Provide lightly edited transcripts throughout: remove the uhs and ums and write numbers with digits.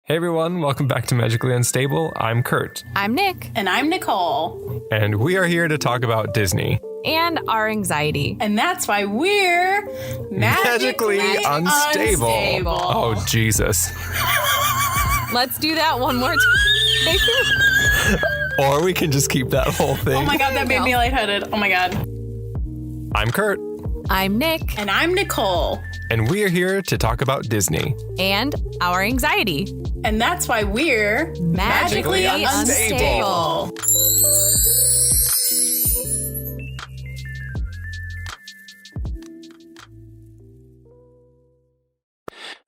Hey everyone, welcome back to Magically Unstable. I'm Kurt. I'm Nick. And I'm Nicole. And we are here to talk about Disney. And our anxiety. And that's why we're magically unstable. Oh, Jesus. Let's do that one more time. Or we can just keep that whole thing. Oh my God, that made me lightheaded. Oh my God. I'm Kurt. I'm Nick. And I'm Nicole. And we are here to talk about Disney. And our anxiety. And that's why we're magically unstable.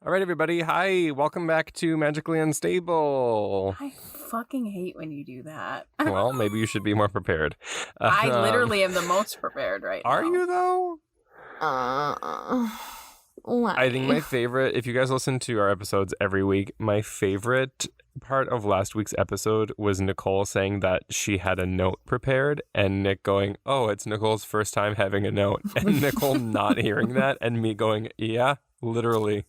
All right, everybody. Hi. Welcome back to Magically Unstable. I fucking hate when you do that. Well, maybe you should be more prepared. I literally am the most prepared right now. Are you, though? Why? I think my favorite, if you guys listen to our episodes every week, my favorite part of last week's episode was Nicole saying that she had a note prepared and Nick going, oh, it's Nicole's first time having a note. And Nicole not hearing that and me going, yeah, literally.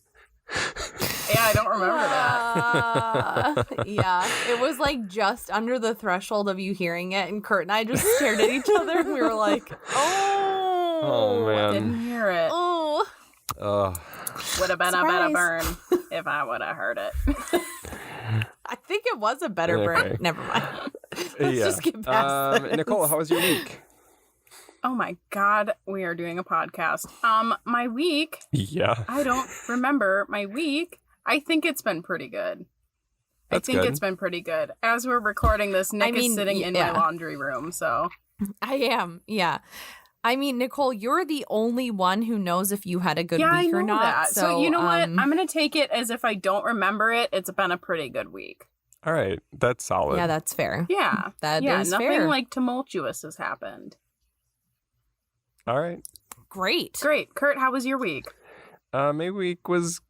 Yeah, I don't remember that. Yeah, it was like just under the threshold of you hearing it, and Kurt and I just stared at each other and we were like, Oh, man. Didn't hear it. oh. Would have been a better burn if I would have heard it. I think it was a better burn. Never mind. Let's just get past this. Nicole, how was your week? Oh my God, we are doing a podcast. My week. Yeah. I don't remember my week. I think it's been pretty good. That's I think good. It's been pretty good. As we're recording this, Nick is sitting in my laundry room, so. I am, yeah. I mean, Nicole, you're the only one who knows if you had a good week or not. That. So you know what? I'm going to take it as if I don't remember it. It's been a pretty good week. All right. That's solid. Yeah, that's fair. Yeah. That is nothing fair. like tumultuous has happened. All right. Great. Kurt, how was your week? My week was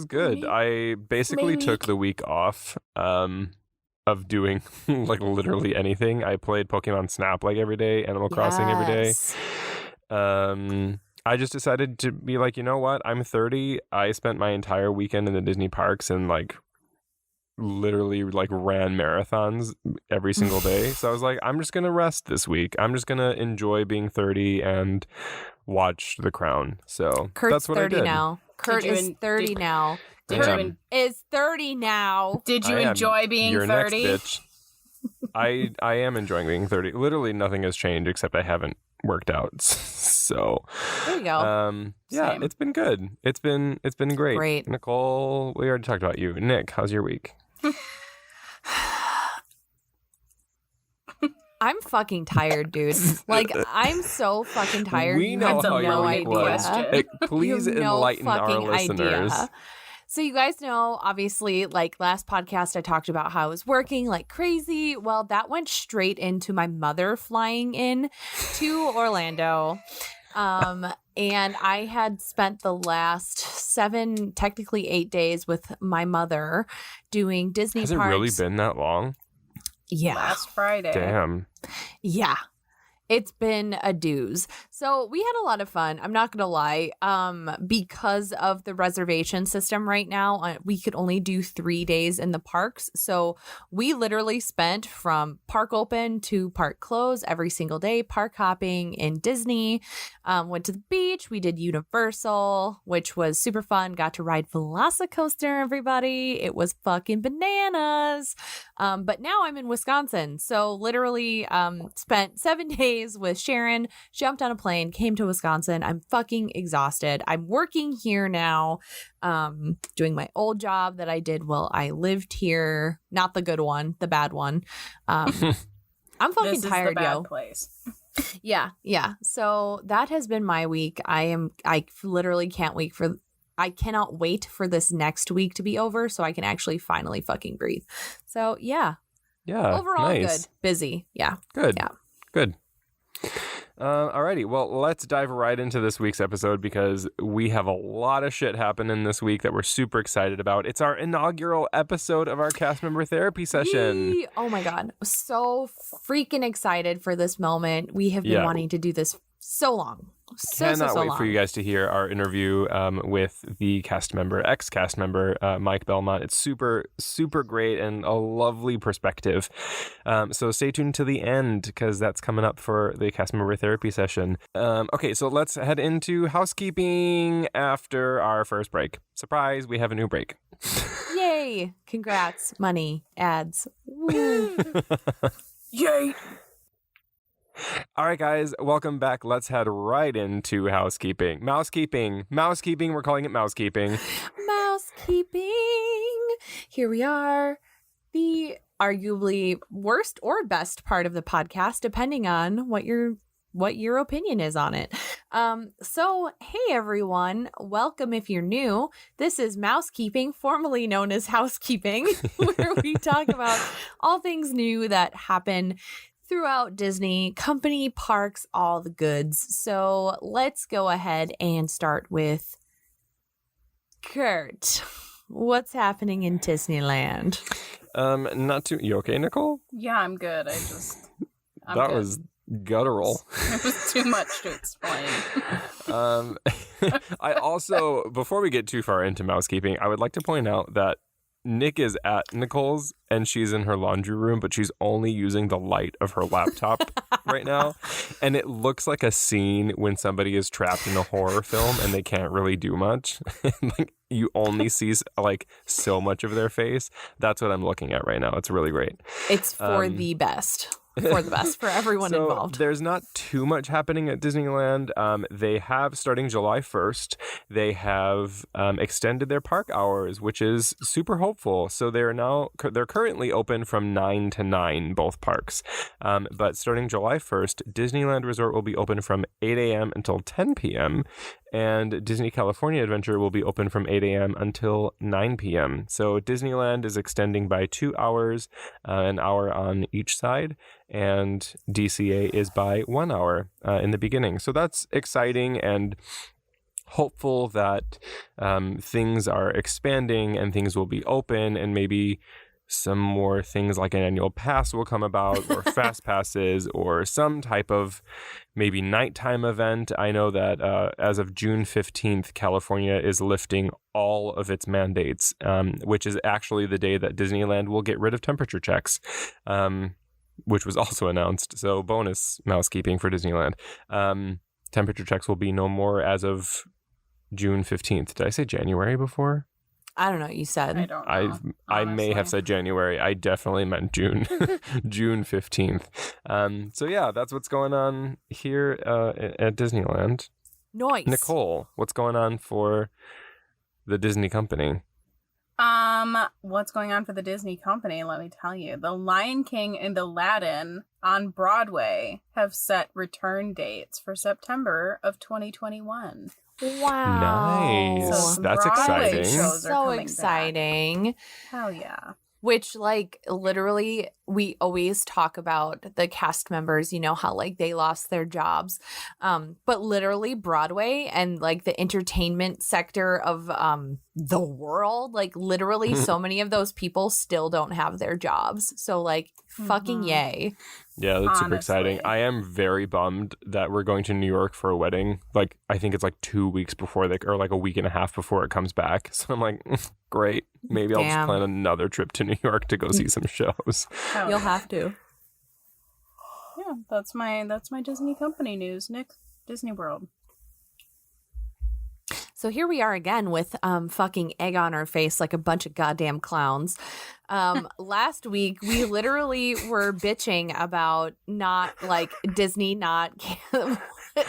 good. I basically took the week off of doing like literally anything. I played Pokemon Snap like every day, Animal Crossing every day. I just decided to be like, you know what? I'm 30. I spent my entire weekend in the Disney parks and like literally like ran marathons every single day. So I was like, I'm just going to rest this week. I'm just going to enjoy being 30 and watch The Crown. So Kurt's that's what 30 I did. now. Kurt is 30 now. Kurt is 30 now. Did you enjoy being You're 30? Next, bitch. I am enjoying being 30. Literally nothing has changed except I haven't worked out. So there you go. Yeah, Same. it's been good. It's been great. Great. Nicole, we already talked about you. Nick, how's your week? I'm fucking tired, dude. Like, I'm so fucking tired. We know how your week was. Please enlighten our listeners. Idea. So you guys know, obviously, like last podcast, I talked about how I was working like crazy. Well, that went straight into my mother flying in to Orlando. And I had spent the last 7, technically 8 days with my mother doing Disney parks. Has it really been that long? Yeah. Last Friday. Damn. Yeah. It's been a dooz. So we had a lot of fun. I'm not going to lie. Because of the reservation system right now, we could only do 3 days in the parks. So we literally spent from park open to park close every single day, park hopping in Disney. Went to the beach. We did Universal, which was super fun. Got to ride Velocicoaster, everybody. It was fucking bananas. But now I'm in Wisconsin. So literally spent 7 days with Sharon, jumped on a plane, came to Wisconsin. I'm fucking exhausted. I'm working here now, doing my old job that I did while I lived here. Not the good one, the bad one. I'm fucking this tired, is the bad yo. Place. Yeah. So that has been my week. I literally I cannot wait for this next week to be over so I can actually finally fucking breathe. So yeah. Yeah. Overall, nice. good. Busy. Yeah. Good. Yeah. Good. Alrighty, well, let's dive right into this week's episode because we have a lot of shit happening this week that we're super excited about. It's our inaugural episode of our cast member therapy session. Yee! Oh my God. So freaking excited for this moment. We have been wanting to do this so long. Cannot wait long. for you guys to hear our interview with the cast member, ex-cast member, Mike Belmont. It's super, super great and a lovely perspective. So stay tuned to the end because that's coming up for the cast member therapy session. Okay, so let's head into housekeeping after our first break. Surprise, we have a new break. Yay! Congrats, money, ads. Woo. Yay! All right, guys, welcome back. Let's head right into housekeeping. Mousekeeping. We're calling it mousekeeping. Mousekeeping. Here we are. The arguably worst or best part of the podcast, depending on what your opinion is on it. So, hey everyone, welcome if you're new. This is Mousekeeping, formerly known as Housekeeping, where we talk about all things new that happen throughout Disney, company, parks, all the goods. So let's go ahead and start with Kurt. What's happening in Disneyland? Not too. You okay, Nicole? Yeah, I'm good. I'm that good. was guttural. It was too much to explain. I also, before we get too far into mousekeeping, I would like to point out that Nick is at Nicole's and she's in her laundry room, but she's only using the light of her laptop right now. And it looks like a scene when somebody is trapped in a horror film and they can't really do much. Like you only see like so much of their face. That's what I'm looking at right now. It's really great. It's for the best. For the best, for everyone So involved. There's not too much happening at Disneyland. They have, starting July 1st, they have extended their park hours, which is super hopeful. So they're currently open from 9 to 9, both parks. But starting July 1st, Disneyland Resort will be open from 8 a.m. until 10 p.m. And Disney California Adventure will be open from 8 a.m. until 9 p.m. So Disneyland is extending by 2 hours, an hour on each side, and DCA is by 1 hour in the beginning. So that's exciting and hopeful that things are expanding and things will be open and maybe some more things like an annual pass will come about or fast passes or some type of maybe nighttime event. I know that as of June 15th, California is lifting all of its mandates, which is actually the day that Disneyland will get rid of temperature checks, which was also announced. So bonus mousekeeping for Disneyland. Temperature checks will be no more as of June 15th. Did I say January before? I don't know what you said. I don't know. I may have said January. I definitely meant June. June 15th. So yeah, that's what's going on here at Disneyland. Nice. Nicole, what's going on for the Disney company? What's going on for the Disney company? Let me tell you. The Lion King and Aladdin on Broadway have set return dates for September of 2021. Wow. Nice. So some That's Broadway exciting. shows are So coming exciting. back. Hell yeah. Which, like, literally, we always talk about the cast members, you know, how, like, they lost their jobs. But literally, Broadway and, like, the entertainment sector of the world, like, literally, so many of those people still don't have their jobs. So, like, fucking yay. Yeah, that's super exciting. Honestly. I am very bummed that we're going to New York for a wedding. Like, I think it's like 2 weeks before or like a week and a half before it comes back. So I'm like, great. Maybe I'll just Damn. plan another trip to New York to go see some shows. Hell You'll yeah. have to. Yeah, that's my Disney company news, Nick. Disney World. So here we are again with fucking egg on our face like a bunch of goddamn clowns. Last week, we literally were bitching about not like Disney not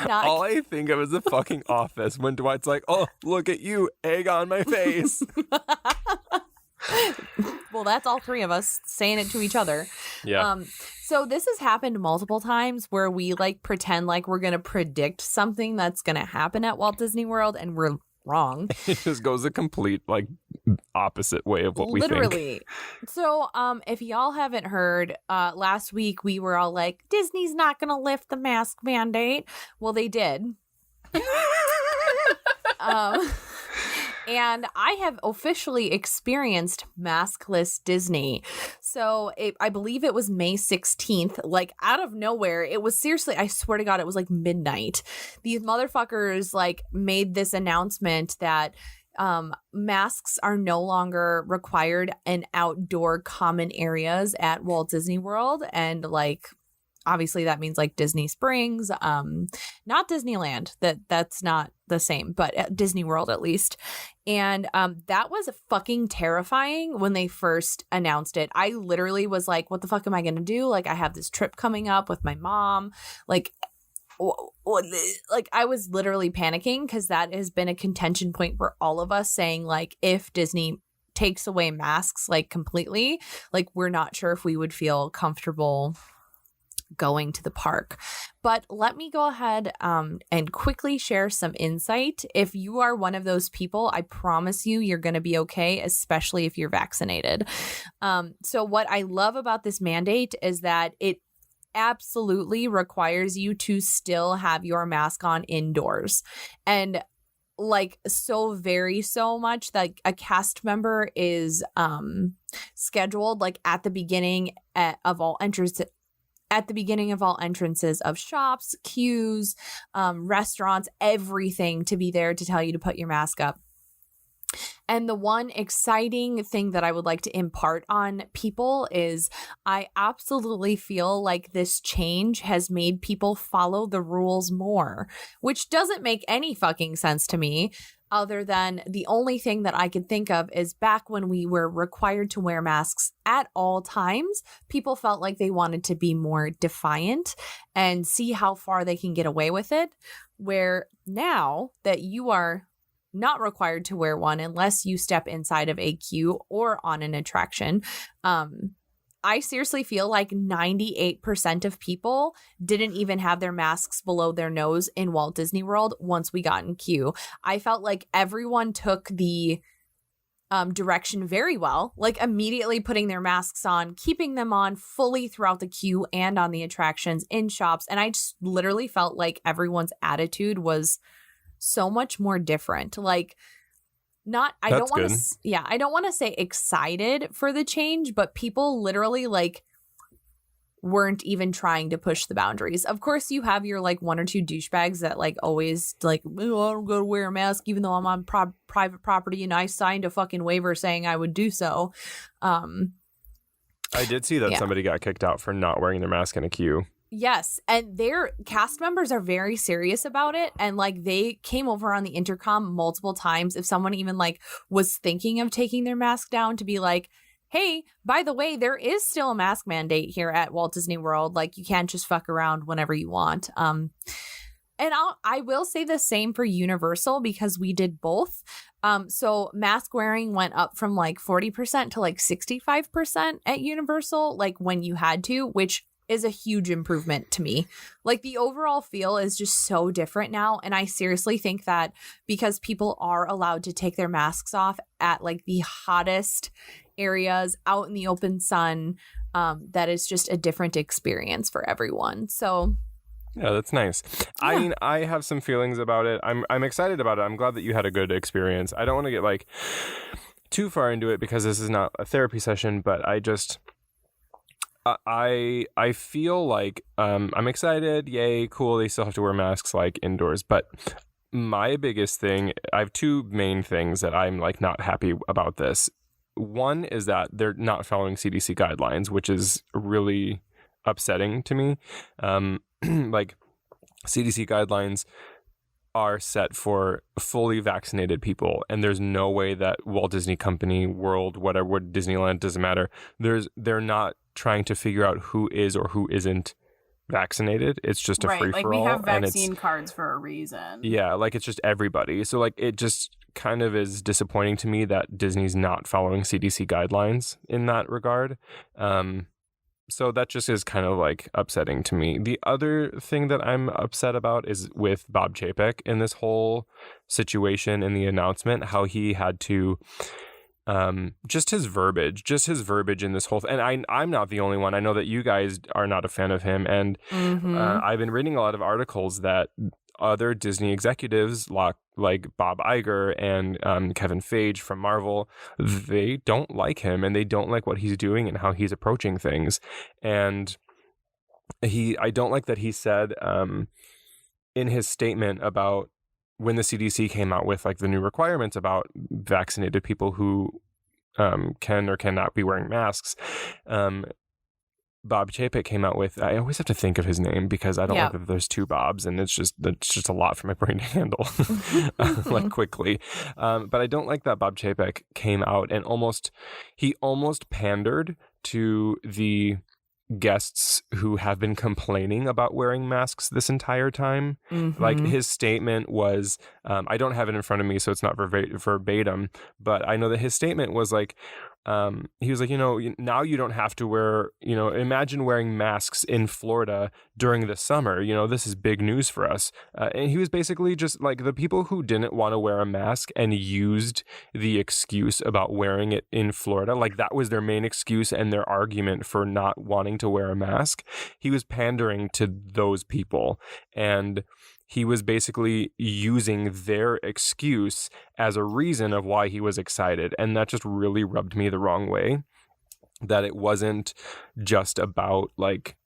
All I think of is the fucking Office when Dwight's like, oh, look at you, egg on my face. Well, that's all three of us saying it to each other. Yeah. So this has happened multiple times where we like pretend like we're going to predict something that's going to happen at Walt Disney World and we're wrong. It just goes a complete like opposite way of what we think. Literally. So if y'all haven't heard, last week we were all like, Disney's not going to lift the mask mandate. Well, they did. And I have officially experienced maskless Disney. So I believe it was May 16th, like out of nowhere. It was seriously, I swear to God, it was like midnight. These motherfuckers like made this announcement that masks are no longer required in outdoor common areas at Walt Disney World. And like, obviously that means like Disney Springs, not Disneyland, that's not the same, but at Disney World at least. And that was fucking terrifying when they first announced it. I literally was like, what the fuck am I going to do? Like, I have this trip coming up with my mom. Like I was literally panicking because that has been a contention point for all of us, saying like, if Disney takes away masks like completely, like we're not sure if we would feel comfortable going to the park. But let me go ahead and quickly share some insight. If you are one of those people, I promise you're going to be okay, especially if you're vaccinated. So what I love about this mandate is that it absolutely requires you to still have your mask on indoors. And like so much that a cast member is scheduled like at the beginning of all entrances of shops, queues, restaurants, everything to be there to tell you to put your mask up. And the one exciting thing that I would like to impart on people is I absolutely feel like this change has made people follow the rules more, which doesn't make any fucking sense to me. Other than the only thing that I could think of is back when we were required to wear masks at all times, people felt like they wanted to be more defiant and see how far they can get away with it. Where now that you are not required to wear one unless you step inside of a queue or on an attraction, I seriously feel like 98% of people didn't even have their masks below their nose in Walt Disney World once we got in queue. I felt like everyone took the direction very well, like immediately putting their masks on, keeping them on fully throughout the queue and on the attractions, in shops. And I just literally felt like everyone's attitude was so much more different. Like, I don't want to say excited for the change, but people literally like weren't even trying to push the boundaries. Of course, you have your like one or two douchebags that like always like, oh, I don't go to wear a mask even though I'm on private property and I signed a fucking waiver saying I would do so. I did see that somebody got kicked out for not wearing their mask in a queue. Yes, and their cast members are very serious about it, and like they came over on the intercom multiple times if someone even like was thinking of taking their mask down to be like, hey, by the way, there is still a mask mandate here at Walt Disney World. Like, you can't just fuck around whenever you want. And I will say the same for Universal because we did both. So mask wearing went up from like 40% to like 65% at Universal, like when you had to, which is a huge improvement to me. Like, the overall feel is just so different now. And I seriously think that because people are allowed to take their masks off at like the hottest areas out in the open sun, that is just a different experience for everyone. So yeah, that's nice. Yeah. I mean, I have some feelings about it. I'm excited about it. I'm glad that you had a good experience. I don't want to get like too far into it because this is not a therapy session, but I feel like I'm excited. Yay, cool. They still have to wear masks like indoors. But my biggest thing, I have two main things that I'm like not happy about this. One is that they're not following CDC guidelines, which is really upsetting to me. Like, CDC guidelines are set for fully vaccinated people, and there's no way that Walt Disney Company, World, whatever, Disneyland, doesn't matter. They're not trying to figure out who is or who isn't vaccinated. It's just a free-for-all. Like, we have vaccine cards for a reason. Yeah, like, it's just everybody. So like, it just kind of is disappointing to me that Disney's not following CDC guidelines in that regard. So that just is kind of like upsetting to me. The other thing that I'm upset about is with Bob Chapek in this whole situation in the announcement, how he had to just his verbiage in this whole thing. And I'm not the only one. I know that you guys are not a fan of him. And I've been reading a lot of articles that other Disney executives like Bob Iger and Kevin Feige from Marvel, they don't like him and they don't like what he's doing and how he's approaching things. And I don't like that he said in his statement about when the CDC came out with like the new requirements about vaccinated people who can or cannot be wearing masks. Bob Chapek came out with, I always have to think of his name because I don't like that there's two Bobs and it's just a lot for my brain to handle like quickly. But I don't like that Bob Chapek came out and almost pandered to the guests who have been complaining about wearing masks this entire time. Like his statement was, I don't have it in front of me, so it's not verbatim, but I know that his statement was like, he was like, now you don't have to wear, imagine wearing masks in Florida during the summer. This is big news for us. And he was basically just like the people who didn't want to wear a mask and used the excuse about wearing it in Florida. Like that was their main excuse and their argument for not wanting to wear a mask. He was pandering to those people. And he was basically using their excuse as a reason of why he was excited. And that just really rubbed me the wrong way, that it wasn't just about like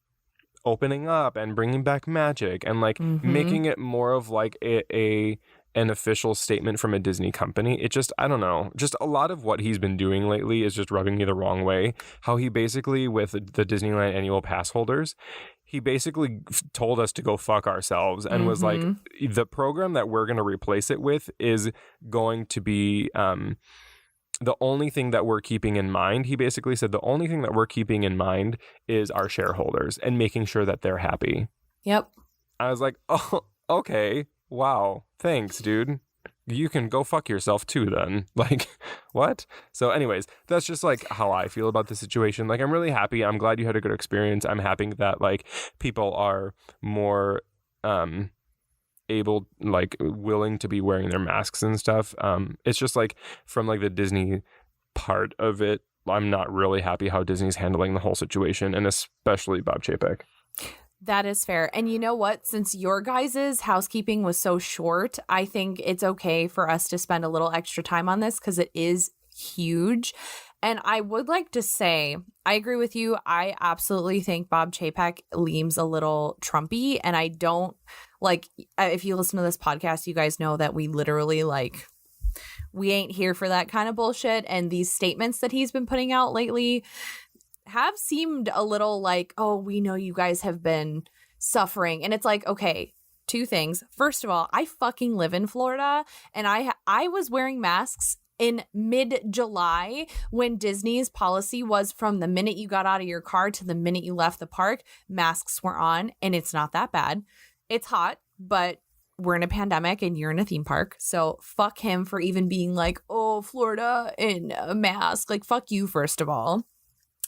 opening up and bringing back magic and like making it more of like an official statement from a Disney company. It just, I don't know, just a lot of what he's been doing lately is just rubbing me the wrong way. How he basically, with the Disneyland annual pass holders, he basically told us to go fuck ourselves and was like, the program that we're going to replace it with is going to be the only thing that we're keeping in mind. He basically said the only thing that we're keeping in mind is our shareholders and making sure that they're happy. Yep. I was like, oh, okay. Wow. Thanks, dude. You can go fuck yourself too then. Like, what? So anyways, that's just like how I feel about the situation. Like, I'm really happy. I'm glad you had a good experience. I'm happy that like people are more able, like willing to be wearing their masks and stuff. It's just like from like the Disney part of it, I'm not really happy how Disney's handling the whole situation, and especially Bob Chapek. That is fair. And you know what? Since your guys' housekeeping was so short, I think it's okay for us to spend a little extra time on this because it is huge. And I would like to say, I agree with you. I absolutely think Bob Chapek leans a little Trumpy. And I don't like, if you listen to this podcast, you guys know that we literally like, we ain't here for that kind of bullshit. And these statements that he's been putting out lately have seemed a little like, oh, we know you guys have been suffering. And it's like, okay, two things. First of all, I fucking live in Florida, and I was wearing masks in mid-July when Disney's policy was from the minute you got out of your car to the minute you left the park, masks were on, and it's not that bad. It's hot, but we're in a pandemic and you're in a theme park. So fuck him for even being like, oh, Florida in a mask. Like, fuck you, first of all.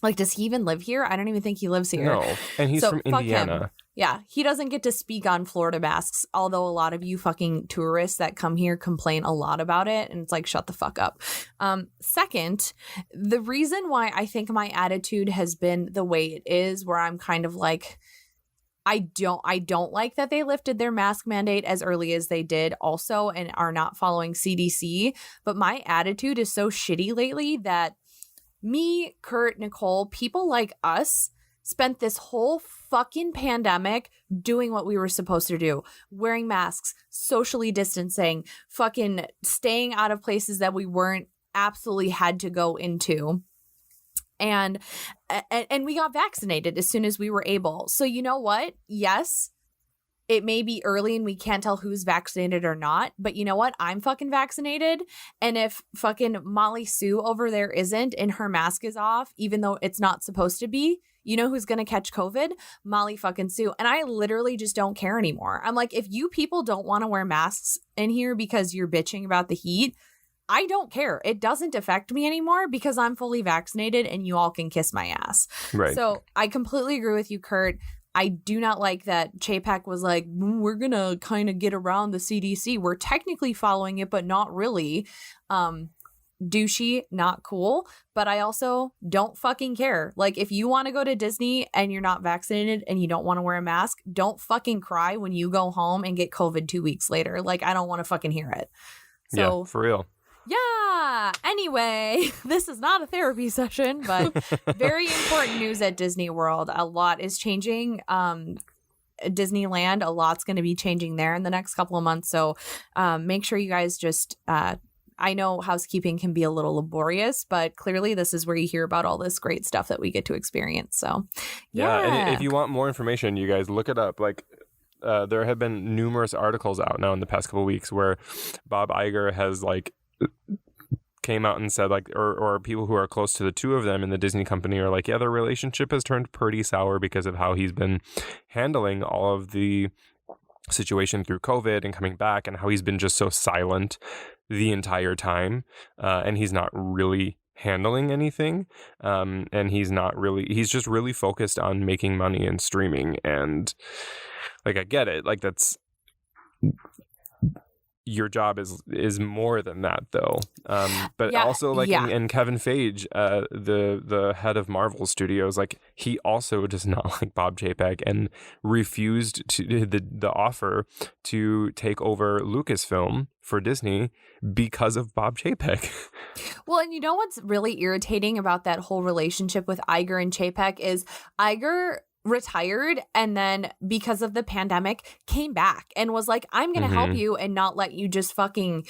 Like, does he even live here? I don't even think he lives here. No, and he's from Indiana. Him. Yeah, he doesn't get to speak on Florida masks, although a lot of you fucking tourists that come here complain a lot about it, and it's like, shut the fuck up. Second, the reason why I think my attitude has been the way it is, where I'm kind of like, I don't like that they lifted their mask mandate as early as they did also and are not following CDC, but my attitude is so shitty lately that me, Kurt, Nicole, people like us spent this whole fucking pandemic doing what we were supposed to do, wearing masks, socially distancing, fucking staying out of places that we weren't absolutely had to go into. And we got vaccinated as soon as we were able. So you know what? Yes, it may be early and we can't tell who's vaccinated or not, but you know what? I'm fucking vaccinated. And if fucking Molly Sue over there isn't and her mask is off, even though it's not supposed to be, you know who's going to catch COVID? Molly fucking Sue. And I literally just don't care anymore. I'm like, if you people don't want to wear masks in here because you're bitching about the heat, I don't care. It doesn't affect me anymore because I'm fully vaccinated and you all can kiss my ass. Right. So I completely agree with you, Kurt. I do not like that Chapek was like, we're going to kind of get around the CDC. We're technically following it, but not really. douchey, not cool, but I also don't fucking care. Like, if you want to go to Disney and you're not vaccinated and you don't want to wear a mask, don't fucking cry when you go home and get COVID 2 weeks later. Like, I don't want to fucking hear it. So, yeah, for real. Yeah. Anyway, this is not a therapy session, but very important news at Disney World. A lot is changing. Disneyland, a lot's going to be changing there in the next couple of months. So make sure you guys just, I know housekeeping can be a little laborious, but clearly this is where you hear about all this great stuff that we get to experience. So, yeah. And if you want more information, you guys look it up. Like, there have been numerous articles out now in the past couple of weeks where Bob Iger has like came out and said like, or people who are close to the two of them in the Disney company are like, yeah, their relationship has turned pretty sour because of how he's been handling all of the situation through COVID and coming back, and how he's been just so silent the entire time. And he's not really handling anything. And he's just really focused on making money and streaming. And like, I get it. Like, that's, your job is more than that, though. But also, like, and Kevin Feige, the head of Marvel Studios, like, he also does not like Bob Chapek and refused to the offer to take over Lucasfilm for Disney because of Bob Chapek. Well, and you know what's really irritating about that whole relationship with Iger and Chapek is Iger retired and then because of the pandemic came back and was like, I'm gonna help you and not let you just fucking,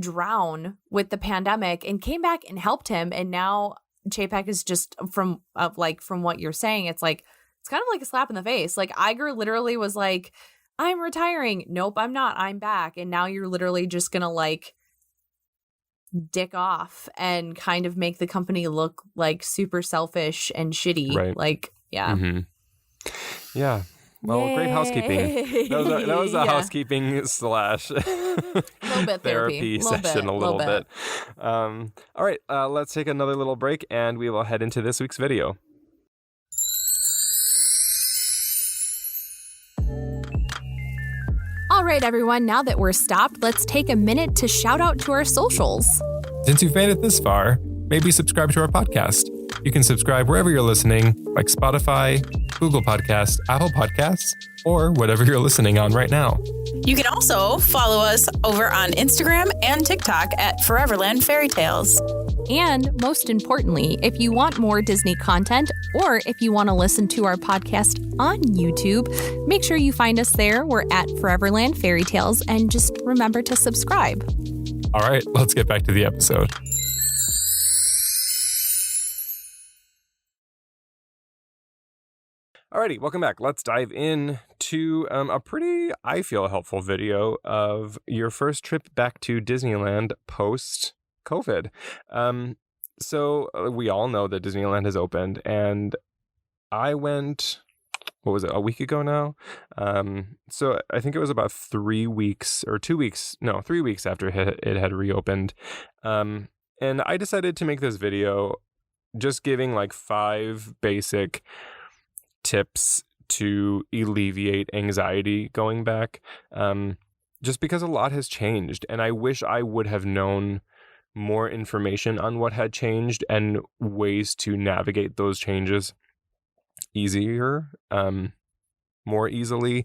drown with the pandemic, and came back and helped him. And now Chapek is just from what you're saying, it's like, it's kind of like a slap in the face. Like, Iger literally was like, I'm retiring. Nope, I'm not. I'm back. And now you're literally just gonna like dick off and kind of make the company look like super selfish and shitty. Right. Like, yeah. Mm-hmm. Yeah. Well, Yay. great housekeeping. That was a housekeeping / little bit therapy session, a little bit. All right, let's take another little break, and we will head into this week's video. All right, everyone, now that we're stopped, let's take a minute to shout out to our socials. Since you've made it this far, maybe subscribe to our podcast. You can subscribe wherever you're listening, like Spotify, Google Podcasts, Apple Podcasts, or whatever you're listening on right now. You can also follow us over on Instagram and TikTok at Foreverland Fairy Tales. And most importantly, if you want more Disney content, or if you want to listen to our podcast on YouTube, make sure you find us there. We're at Foreverland Fairy Tales, and just remember to subscribe. All right, let's get back to the episode. Alrighty, welcome back. Let's dive in to a pretty, I feel, helpful video of your first trip back to Disneyland post-COVID. So we all know that Disneyland has opened, and I went, what was it, a week ago now? So I think it was about 3 weeks or 2 weeks, no, 3 weeks after it had reopened. And I decided to make this video just giving like 5 basic tips to alleviate anxiety going back, just because a lot has changed, and I wish I would have known more information on what had changed and ways to navigate those changes easier, more easily.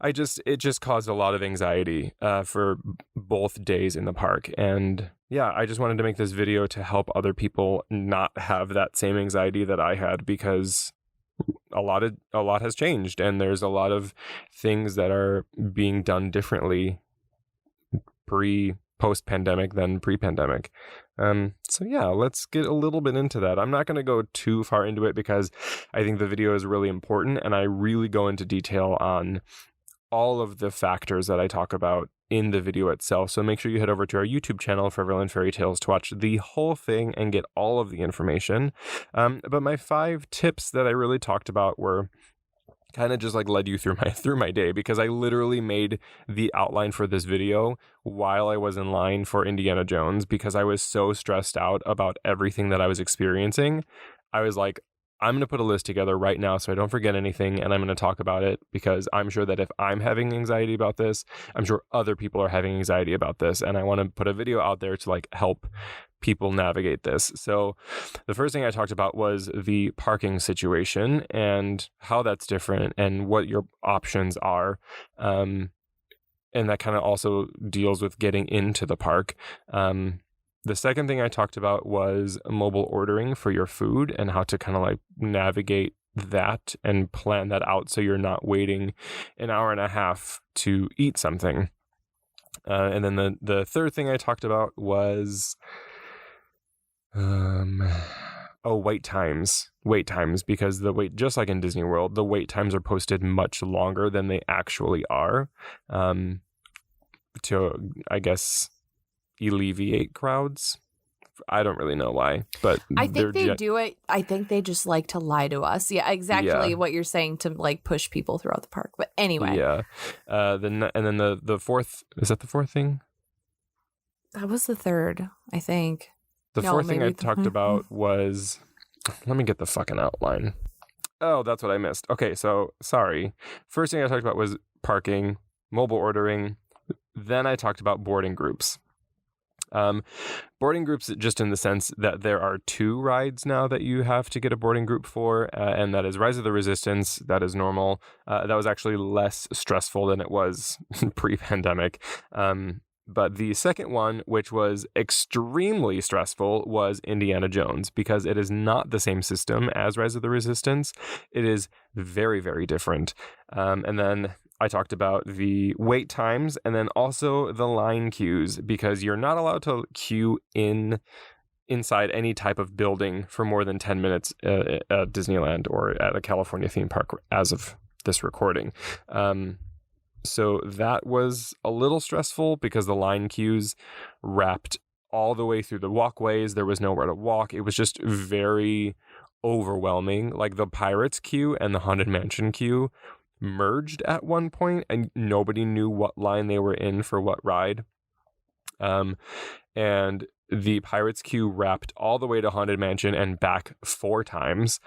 It just caused a lot of anxiety for both days in the park, and yeah, I just wanted to make this video to help other people not have that same anxiety that I had, because a lot has changed, and there's a lot of things that are being done differently post-pandemic than pre-pandemic. So yeah, let's get a little bit into that. I'm not going to go too far into it because I think the video is really important, and I really go into detail on all of the factors that I talk about in the video itself. So make sure you head over to our YouTube channel, Foreverland Fairy Tales, to watch the whole thing and get all of the information. But my 5 tips that I really talked about were kind of just like led you through my day, because I literally made the outline for this video while I was in line for Indiana Jones, because I was so stressed out about everything that I was experiencing. I was like, I'm going to put a list together right now so I don't forget anything, and I'm going to talk about it because I'm sure that if I'm having anxiety about this, I'm sure other people are having anxiety about this, and I want to put a video out there to like help people navigate this. So the first thing I talked about was the parking situation and how that's different and what your options are. And that kind of also deals with getting into the park. The second thing I talked about was mobile ordering for your food and how to kind of like navigate that and plan that out so you're not waiting an hour and a half to eat something. And then the third thing I talked about was wait times, because just like in Disney World, the wait times are posted much longer than they actually are, to, I guess, alleviate crowds. I don't really know why, but I think they do it. I think they just like to lie to us. Yeah, exactly what you're saying, to like push people throughout the park. But anyway. Yeah. Then the fourth, is that the fourth thing? That was the third, I think. The fourth thing I talked about was, let me get the fucking outline. Oh, that's what I missed. Okay, so sorry. First thing I talked about was parking, mobile ordering. Then I talked about boarding groups. Boarding groups just in the sense that there are 2 rides now that you have to get a boarding group for, and that is Rise of the Resistance. That is normal. That was actually less stressful than it was pre-pandemic. But the second one, which was extremely stressful, was Indiana Jones, because it is not the same system as Rise of the Resistance. It is very, very different. And then I talked about the wait times and then also the line queues, because you're not allowed to queue inside any type of building for more than 10 minutes at Disneyland or at a California theme park as of this recording. So that was a little stressful because the line queues wrapped all the way through the walkways. There was nowhere to walk. It was just very overwhelming. Like the Pirates queue and the Haunted Mansion queue merged at one point and nobody knew what line they were in for what ride. And the Pirates queue wrapped all the way to Haunted Mansion and back 4 times,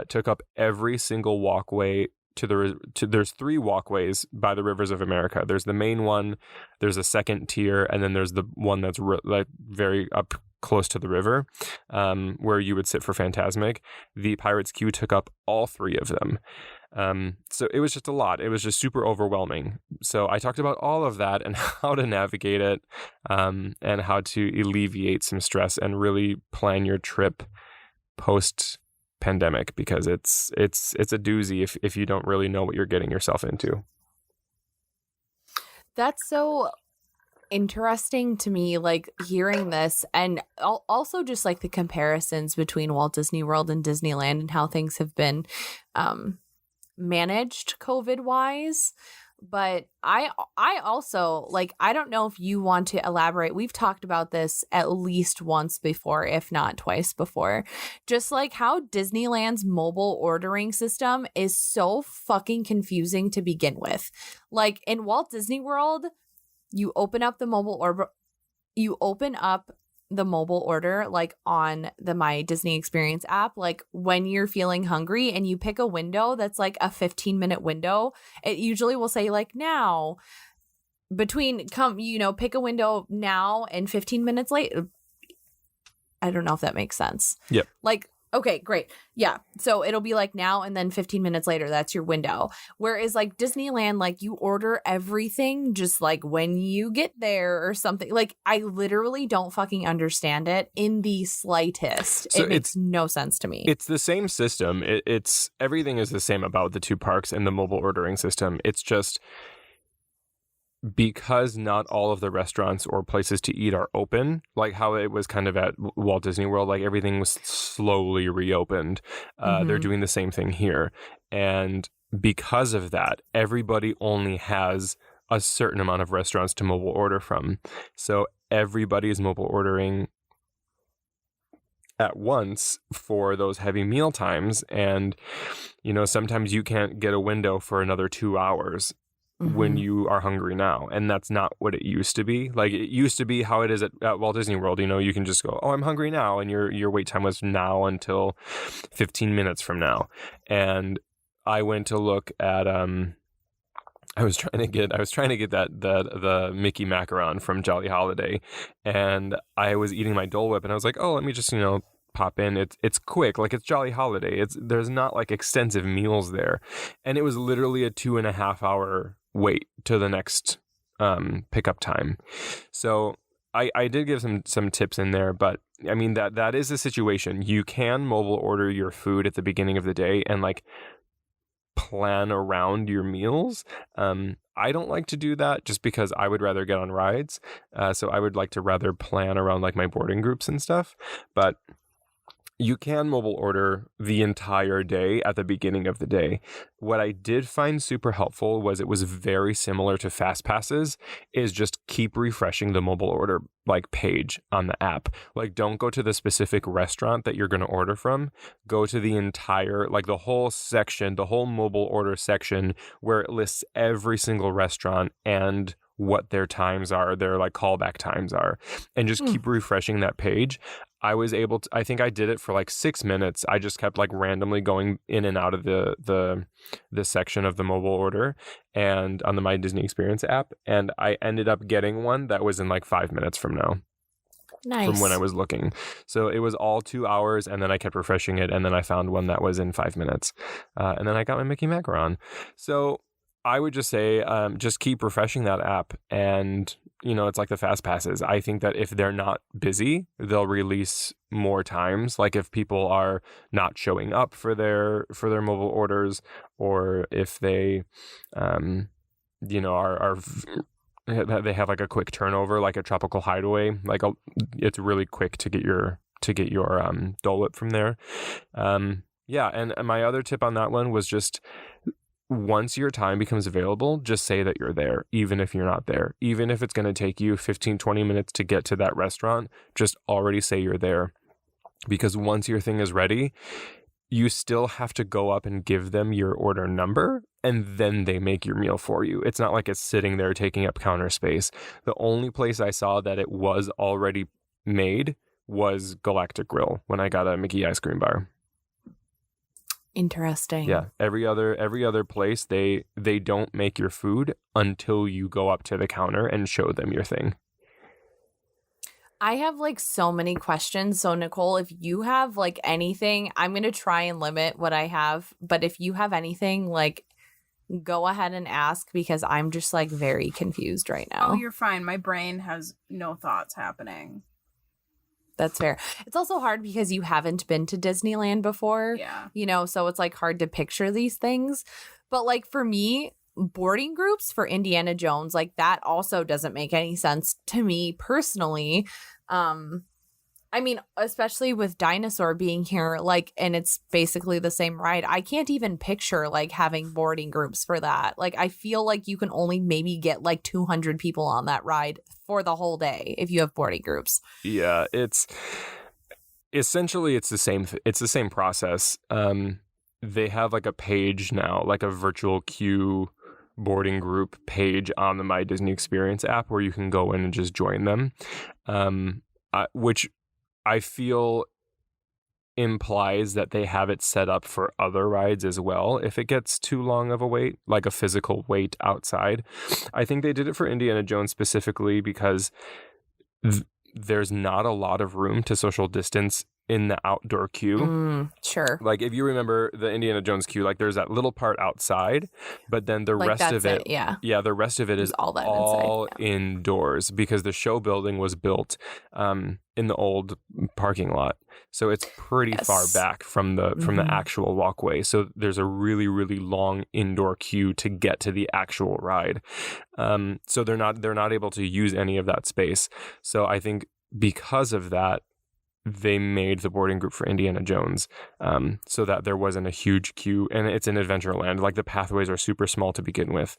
took up every single walkway there's 3 walkways by the Rivers of America. There's the main one, there's a second tier, and then there's the one that's like very up close to the river, where you would sit for FANtasmic. The Pirates queue took up all 3 of them. So it was just a lot. It was just super overwhelming. So I talked about all of that and how to navigate it, and how to alleviate some stress and really plan your trip post pandemic, because it's a doozy if you don't really know what you're getting yourself into. That's so interesting to me, like hearing this, and also just like the comparisons between Walt Disney World and Disneyland and how things have been managed COVID wise. But I also, like, I don't know if you want to elaborate. We've talked about this at least once before, if not twice before. Just like how Disneyland's mobile ordering system is so fucking confusing to begin with. Like in Walt Disney World, you open up the mobile order like on the My Disney Experience app, like when you're feeling hungry, and you pick a window that's like a 15-minute window. It usually will say like now pick a window now and 15 minutes later. I don't know if that makes sense. Yep. Like, okay, great. Yeah. So it'll be like now and then 15 minutes later, that's your window. Whereas like Disneyland, like you order everything just like when you get there or something. Like I literally don't fucking understand it in the slightest. So it makes no sense to me. It's the same system. It's everything is the same about the 2 parks and the mobile ordering system. It's just because not all of the restaurants or places to eat are open, like how it was kind of at Walt Disney World, like everything was slowly reopened. They're doing the same thing here. And because of that, everybody only has a certain amount of restaurants to mobile order from. So everybody is mobile ordering at once for those heavy meal times. And, sometimes you can't get a window for another 2 hours. when you are hungry now, and that's not what it used to be. Like, it used to be how it is at Walt Disney World. You know, you can just go, oh, I'm hungry now, and your wait time was now until 15 minutes from now. And I went to look at I was trying to get that the Mickey macaron from Jolly Holiday, and I was eating my Dole Whip, and I was like, oh, let me just pop in. It's quick, like it's Jolly Holiday. There's not like extensive meals there, and it was literally a 2.5 hour wait to the next pickup time. So I did give some tips in there, but I mean that is the situation. You can mobile order your food at the beginning of the day and like plan around your meals. I don't like to do that just because I would rather get on rides. So I would like to rather plan around like my boarding groups and stuff. But you can mobile order the entire day at the beginning of the day. What I did find super helpful was it was very similar to Fast Passes, is just keep refreshing the mobile order like page on the app. Like, don't go to the specific restaurant that you're going to order from. Go to the entire, like the whole section, the whole mobile order section where it lists every single restaurant and what their times are, their like callback times are, and just keep refreshing that page. I was able to, I think I did it for like 6 minutes. I just kept like randomly going in and out of the section of the mobile order and on the My Disney Experience app. And I ended up getting one that was in like 5 minutes from now. Nice. From when I was looking. So it was all 2 hours, and then I kept refreshing it, and then I found one that was in 5 minutes. And then I got my Mickey macaron. So I would just say, just keep refreshing that app, and it's like the Fast Passes. I think that if they're not busy, they'll release more times. Like if people are not showing up for their mobile orders, or if they, are they have like a quick turnover, like a Tropical Hideaway. Like it's really quick to get your Dole Whip from there. Yeah, and my other tip on that one was just, once your time becomes available, just say that you're there, even if you're not there. Even if it's going to take you 15-20 minutes to get to that restaurant, just already say you're there. Because once your thing is ready, you still have to go up and give them your order number, and then they make your meal for you. It's not like it's sitting there taking up counter space. The only place I saw that it was already made was Galactic Grill when I got a Mickey ice cream bar. Interesting. Yeah, every other place they don't make your food until you go up to the counter and show them your thing. I have like so many questions. So Nicole, if you have like anything, I'm going to try and limit what I have, but if you have anything, like go ahead and ask, because I'm just like very confused right now. Oh, you're fine. My brain has no thoughts happening. That's fair. It's also hard because you haven't been to Disneyland before. Yeah. So it's like hard to picture these things. But like for me, boarding groups for Indiana Jones, like that also doesn't make any sense to me personally. I mean, especially with Dinosaur being here, like, and it's basically the same ride. I can't even picture like having boarding groups for that. Like, I feel like you can only maybe get like 200 people on that ride for the whole day if you have boarding groups. Yeah, it's essentially it's the same process. They have like a page now, like a virtual queue boarding group page on the My Disney Experience app where you can go in and just join them, which I feel implies that they have it set up for other rides as well if it gets too long of a wait, like a physical wait outside. I think they did it for Indiana Jones specifically because there's not a lot of room to social distance in the outdoor queue. Sure. Like if you remember the Indiana Jones queue, like there's that little part outside, but then the like rest of it, the rest of it is all that all inside, indoors because the show building was built in the old parking lot. So it's pretty far back from the actual walkway. So there's a really, really long indoor queue to get to the actual ride. So they're not able to use any of that space. So I think because of that, they made the boarding group for Indiana Jones so that there wasn't a huge queue, and it's in Adventureland. Like the pathways are super small to begin with.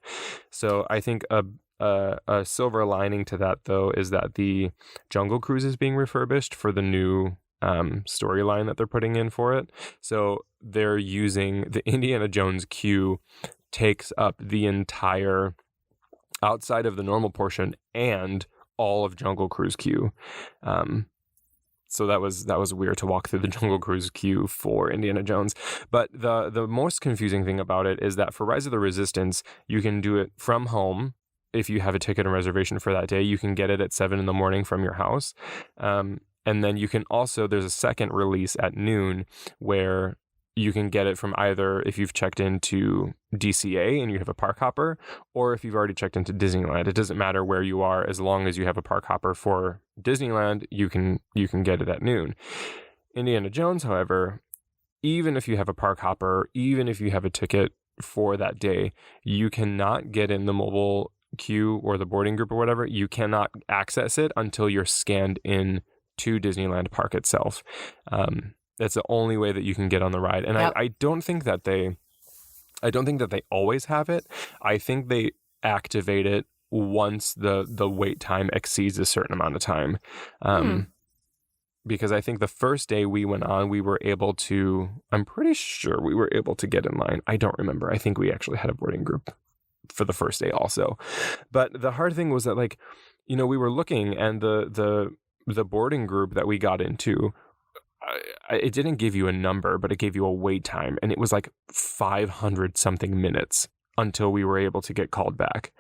So I think a silver lining to that, though, is that the Jungle Cruise is being refurbished for the new storyline that they're putting in for it. So they're using the Indiana Jones queue takes up the entire outside of the normal portion and all of Jungle Cruise queue. So that was weird to walk through the Jungle Cruise queue for Indiana Jones. But the most confusing thing about it is that for Rise of the Resistance, you can do it from home. If you have a ticket and reservation for that day, you can get it at 7 a.m. from your house. And then you can also, there's a second release at noon where you can get it from either if you've checked into DCA and you have a park hopper, or if you've already checked into Disneyland. It doesn't matter where you are, as long as you have a park hopper for Disneyland, you can get it at noon. Indiana Jones, however, even if you have a park hopper, even if you have a ticket for that day, you cannot get in the mobile queue or the boarding group or whatever. You cannot access it until you're scanned in to Disneyland Park itself. That's the only way that you can get on the ride. And Yep. I don't think that they always have it. I think they activate it once the wait time exceeds a certain amount of time. Because I think the first day we went on, I'm pretty sure we were able to get in line. I don't remember. I think we actually had a boarding group for the first day also. But the hard thing was that, like, you know, we were looking, and the boarding group that we got into, it didn't give you a number, but it gave you a wait time, and it was like 500 something minutes until we were able to get called back.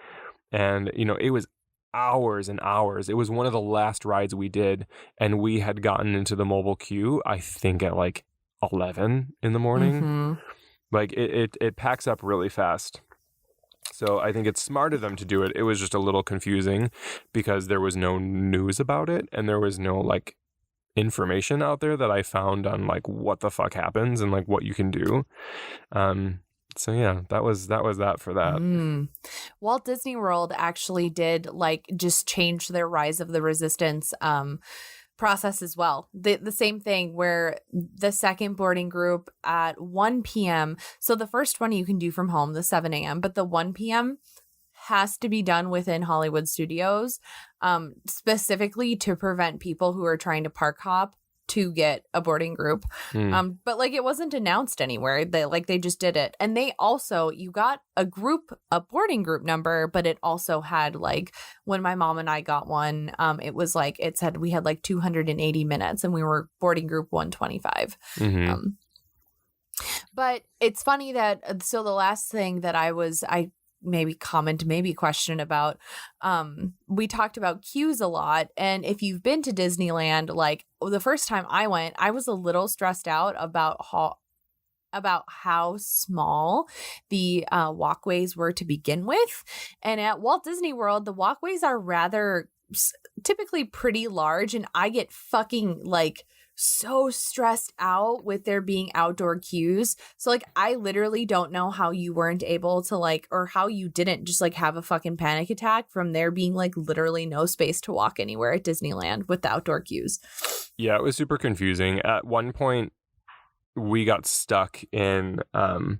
And, you know, it was hours and hours. It was one of the last rides we did, and we had gotten into the mobile queue, I think, at like 11 in the morning. Mhm. Like, it packs up really fast. So I think it's smart of them to do it. It was just a little confusing because there was no news about it, and there was no, like, information out there that I found on, like, what the fuck happens and, like, what you can do. So yeah, that was that for that. Walt Disney World actually did, like, just change their Rise of the Resistance process as well. The same thing, where the second boarding group at 1 p.m. So the first one you can do from home, the 7 a.m., but the 1 p.m. has to be done within Hollywood Studios, specifically to prevent people who are trying to park hop to get a boarding group. But, like, it wasn't announced anywhere. They just did it. And they also, you got a boarding group number, but it also had, like, when my mom and I got one, it was like, it said we had like 280 minutes and we were boarding group 125. But it's funny that, so the last thing that I maybe question about, we talked about queues a lot, and if you've been to Disneyland, like, the first time I went, I was a little stressed out about how small the walkways were to begin with. And at Walt Disney World, the walkways are rather typically pretty large, and I get fucking, like, so stressed out with there being outdoor queues. So, like, I literally don't know how you weren't able to, like, or how you didn't just, like, have a fucking panic attack from there being, like, literally no space to walk anywhere at Disneyland with the outdoor queues. Yeah, it was super confusing. At one point, we got stuck in the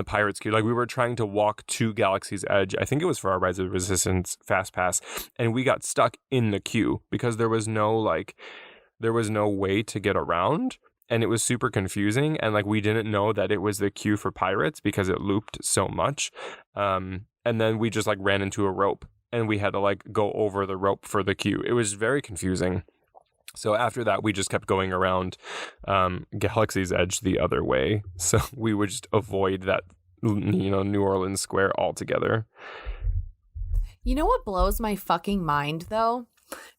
Pirates queue. Like, we were trying to walk to Galaxy's Edge. I think it was for our Rise of the Resistance Fast Pass, and we got stuck in the queue because there was no way to get around, and it was super confusing. And, like, we didn't know that it was the queue for Pirates because it looped so much. And then we just, like, ran into a rope, and we had to, like, go over the rope for the queue. It was very confusing. So after that, we just kept going around Galaxy's Edge the other way. So we would just avoid that, you know, New Orleans Square altogether. You know what blows my fucking mind, though?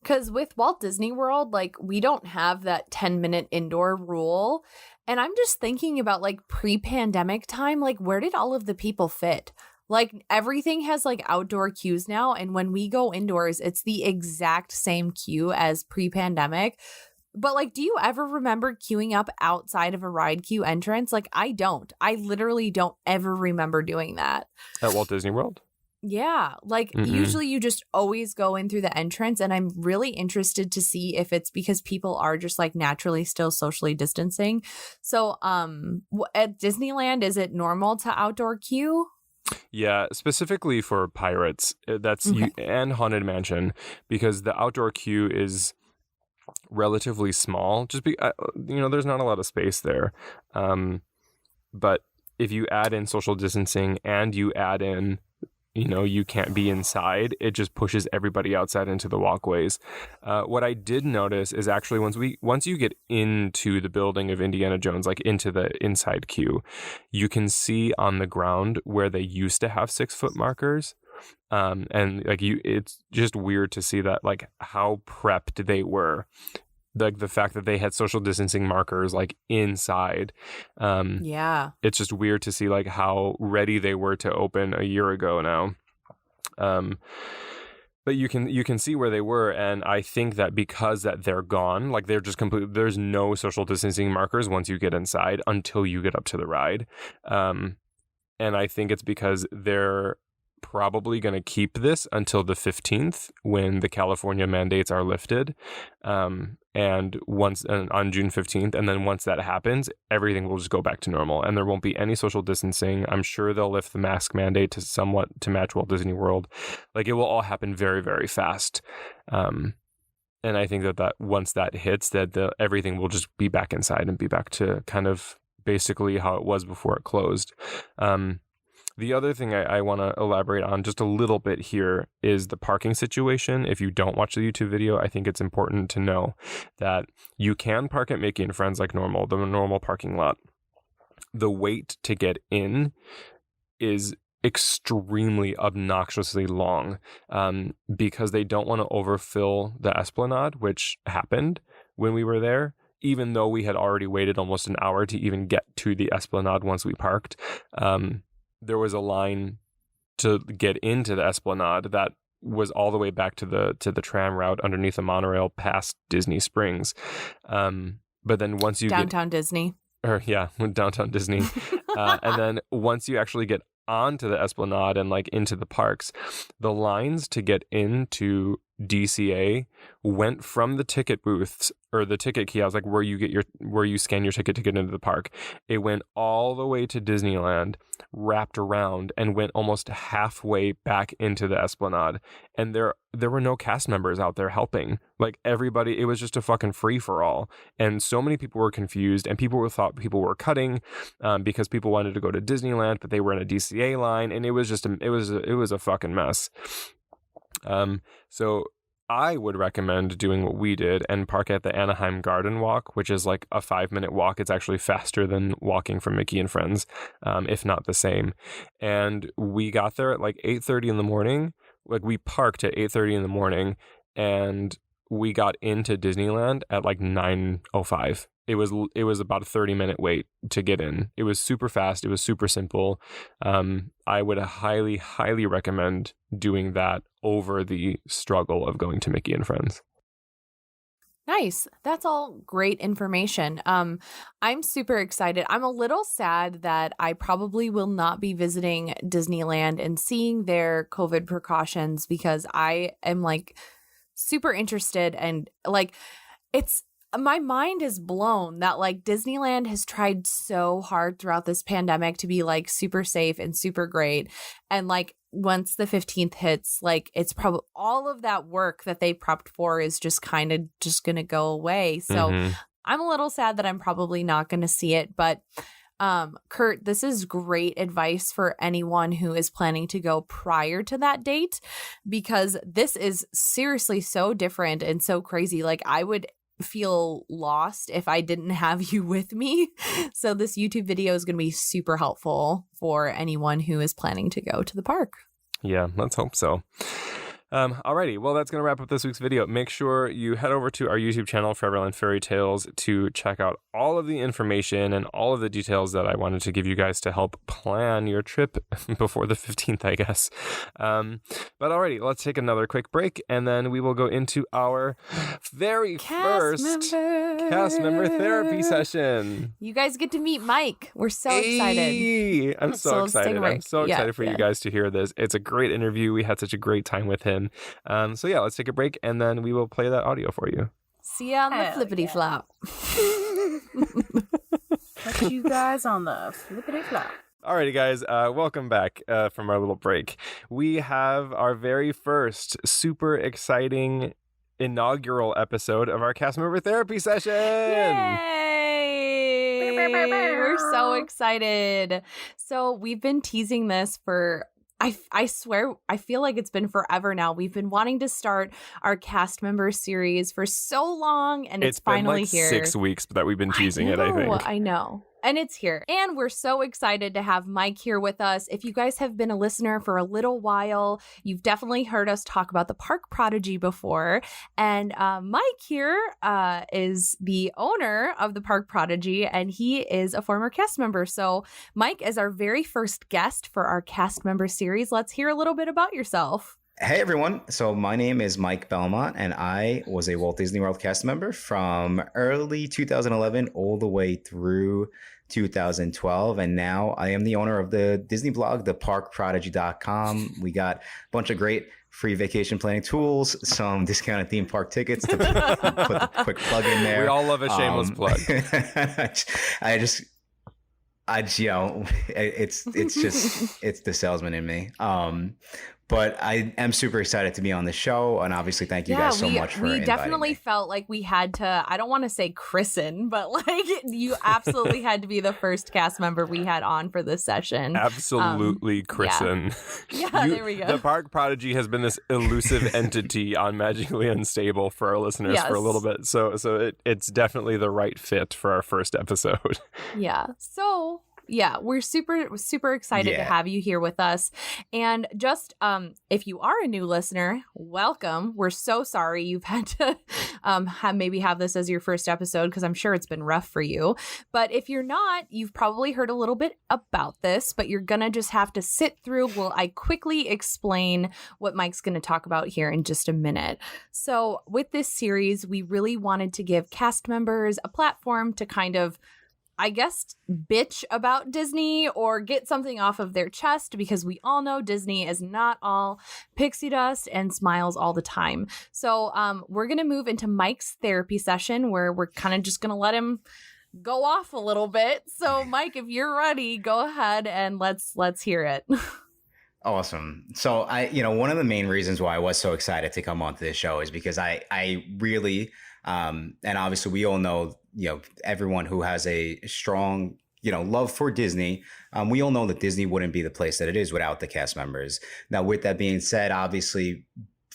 Because with Walt Disney World, like, we don't have that 10-minute indoor rule. And I'm just thinking about, like, pre-pandemic time, like, where did all of the people fit? Like, everything has, like, outdoor queues now, and when we go indoors, it's the exact same queue as pre-pandemic. But, like, do you ever remember queuing up outside of a ride queue entrance? Like, I don't. I literally don't ever remember doing that. At Walt Disney World? Yeah, like, usually you just always go in through the entrance, and I'm really interested to see if it's because people are just, like, naturally still socially distancing. So, at Disneyland, is it normal to outdoor queue? Yeah, specifically for Pirates, that's Okay. And Haunted Mansion, because the outdoor queue is relatively small. Just there's not a lot of space there. But if you add in social distancing and you add in you can't be inside. It just pushes everybody outside into the walkways. What I did notice is actually once you get into the building of Indiana Jones, like into the inside queue, you can see on the ground where they used to have 6-foot markers. And like it's just weird to see that, like how prepped they were. Like the fact that they had social distancing markers like inside. Yeah. It's just weird to see like how ready they were to open a year ago now. But you can see where they were, and I think that because that they're gone, like they're just completely, there's no social distancing markers once you get inside until you get up to the ride. And I think it's because they're probably going to keep this until the 15th when the California mandates are lifted. And on June 15th, and then once that happens, everything will just go back to normal, and there won't be any social distancing. I'm sure they'll lift the mask mandate to match Walt Disney World. Like it will all happen very, very fast. And I think that once that hits, that everything will just be back inside and be back to kind of basically how it was before it closed. The other thing I want to elaborate on just a little bit here is the parking situation. If you don't watch the YouTube video, I think it's important to know that you can park at Mickey and Friends like normal, the normal parking lot. The wait to get in is extremely obnoxiously long because they don't want to overfill the Esplanade, which happened when we were there. Even though we had already waited almost an hour to even get to the Esplanade once we parked. There was a line to get into the Esplanade that was all the way back to the tram route underneath the monorail past Disney Springs. But then once you downtown Disney. Downtown Disney. And then once you actually get onto the Esplanade and like into the parks, the lines to get into DCA went from the ticket booths or the ticket kiosk, like where you scan your ticket to get into the park. It went all the way to Disneyland, wrapped around, and went almost halfway back into the Esplanade. And there were no cast members out there helping. Like everybody, it was just a fucking free for all. And so many people were confused, and thought people were cutting because people wanted to go to Disneyland, but they were in a DCA line, and it was just it was a fucking mess. So I would recommend doing what we did and park at the Anaheim Garden Walk, which is like a 5-minute walk. It's actually faster than walking from Mickey and Friends, if not the same. And we got there at like 8:30 in the morning. Like we parked at 8:30 in the morning, and we got into Disneyland at like 9:05. It was about a 30-minute wait to get in. It was super fast. It was super simple. I would highly, highly recommend doing that over the struggle of going to Mickey and Friends. Nice. That's all great information. I'm super excited. I'm a little sad that I probably will not be visiting Disneyland and seeing their COVID precautions, because I am like super interested, and like my mind is blown that like Disneyland has tried so hard throughout this pandemic to be like super safe and super great. And like once the 15th hits, like it's probably all of that work that they prepped for is just kind of just going to go away. So I'm a little sad that I'm probably not going to see it. But Kurt, this is great advice for anyone who is planning to go prior to that date, because this is seriously so different and so crazy. Like I would feel lost if I didn't have you with me. So this YouTube video is going to be super helpful for anyone who is planning to go to the park. Yeah, let's hope so. Alrighty, well, that's going to wrap up this week's video. Make sure you head over to our YouTube channel, Foreverland Fairy Tales, to check out all of the information and all of the details that I wanted to give you guys to help plan your trip before the 15th, I guess. But alrighty, let's take another quick break, and then we will go into our very first cast member therapy session. You guys get to meet Mike. We're so excited. I'm so excited. I'm so excited for you guys to hear this. It's a great interview. We had such a great time with him. So yeah, let's take a break, and then we will play that audio for you. See ya on the flippity flop. Catch you guys on the flippity flop. Alrighty, guys, welcome back from our little break. We have our very first super exciting inaugural episode of our cast member therapy session. Yay! We're so excited. So we've been teasing this for I swear, I feel like it's been forever now. We've been wanting to start our cast member series for so long, and it's finally been like here. 6 weeks that we've been teasing it, I think. I know. And it's here. And we're so excited to have Mike here with us. If you guys have been a listener for a little while, you've definitely heard us talk about the Park Prodigy before. And Mike here is the owner of the Park Prodigy, and he is a former cast member. So Mike, as our very first guest for our cast member series, let's hear a little bit about yourself. Hey everyone. So my name is Mike Belmont, and I was a Walt Disney World cast member from early 2011 all the way through 2012. And now I am the owner of the Disney blog, theparkprodigy.com. We got a bunch of great free vacation planning tools, some discounted theme park tickets to put the quick plug in there. We all love a shameless plug. It's the salesman in me. But I am super excited to be on the show, and obviously thank you guys so much for inviting me. We definitely felt like we had to, I don't want to say christen, but like you absolutely had to be the first cast member we had on for this session. Absolutely christen. Yeah, there we go. The Park Prodigy has been this elusive entity on Magically Unstable for our listeners for a little bit. So it's definitely the right fit for our first episode. Yeah. So yeah, we're super excited to have you here with us. And just if you are a new listener, welcome. We're so sorry you've had to have this as your first episode, because I'm sure it's been rough for you. But if you're not, you've probably heard a little bit about this, but you're going to just have to sit through while I quickly explain what Mike's going to talk about here in just a minute. So with this series, we really wanted to give cast members a platform to kind of, I guess, bitch about Disney or get something off of their chest, because we all know Disney is not all pixie dust and smiles all the time. So we're going to move into Mike's therapy session, where we're kind of just going to let him go off a little bit. So Mike, if you're ready, go ahead and let's hear it. Awesome. So one of the main reasons why I was so excited to come onto this show is because I really, and obviously we all know, everyone who has a strong, love for Disney, we all know that Disney wouldn't be the place that it is without the cast members. Now, with that being said, obviously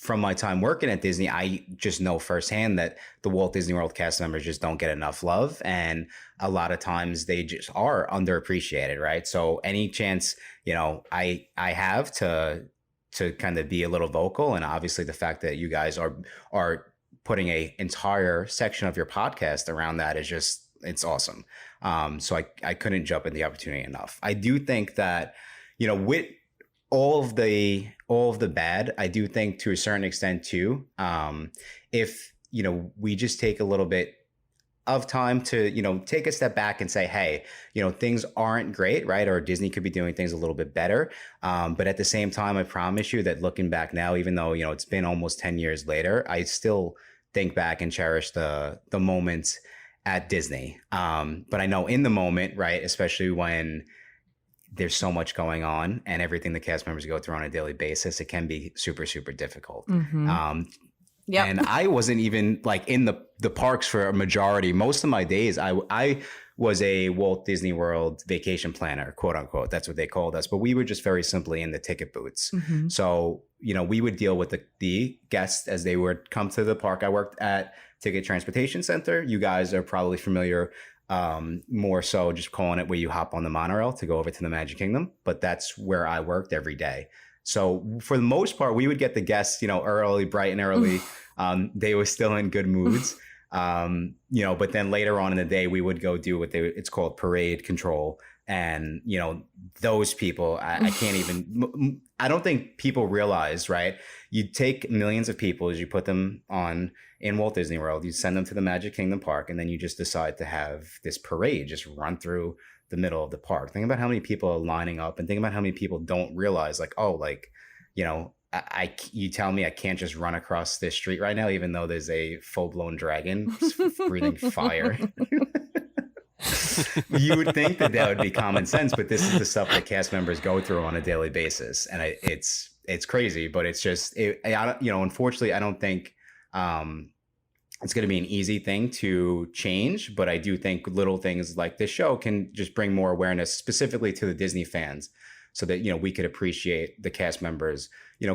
from my time working at Disney, I just know firsthand that the Walt Disney World cast members just don't get enough love. And a lot of times they just are underappreciated, right? So any chance, I have to kind of be a little vocal, and obviously the fact that you guys are putting a entire section of your podcast around that is just, it's awesome. So I couldn't jump at the opportunity enough. I do think that, with all of the bad, I do think to a certain extent too, if, we just take a little bit of time to, take a step back and say, hey, things aren't great, right? Or Disney could be doing things a little bit better. But at the same time, I promise you that looking back now, even though, it's been almost 10 years later, I still think back and cherish the moments at Disney. But I know in the moment, right, especially when there's so much going on and everything the cast members go through on a daily basis, it can be super, super difficult. Mm-hmm. Yep. And I wasn't even like in the parks for a majority. Most of my days, I was a Walt Disney World vacation planner, quote unquote. That's what they called us. But we were just very simply in the ticket booths. Mm-hmm. So, we would deal with the guests as they would come to the park. I worked at Ticket Transportation Center. You guys are probably familiar, more so just calling it where you hop on the monorail to go over to the Magic Kingdom. But that's where I worked every day. So for the most part, we would get the guests, early, bright and early. They were still in good moods. But then later on in the day, we would go do it's called parade control. And, those people, I can't even, I don't think people realize, right? You take millions of people as you put them in Walt Disney World, you send them to the Magic Kingdom Park, and then you just decide to have this parade just run through the middle of the park. Think about how many people are lining up, and think about how many people don't realize, like, oh, like, you tell me I can't just run across this street right now, even though there's a full-blown dragon breathing fire. You would think that would be common sense, but this is the stuff that cast members go through on a daily basis, and it's crazy. But it's just, unfortunately, I don't think it's going to be an easy thing to change. But I do think little things like this show can just bring more awareness, specifically to the Disney fans. so that, we could appreciate the cast members,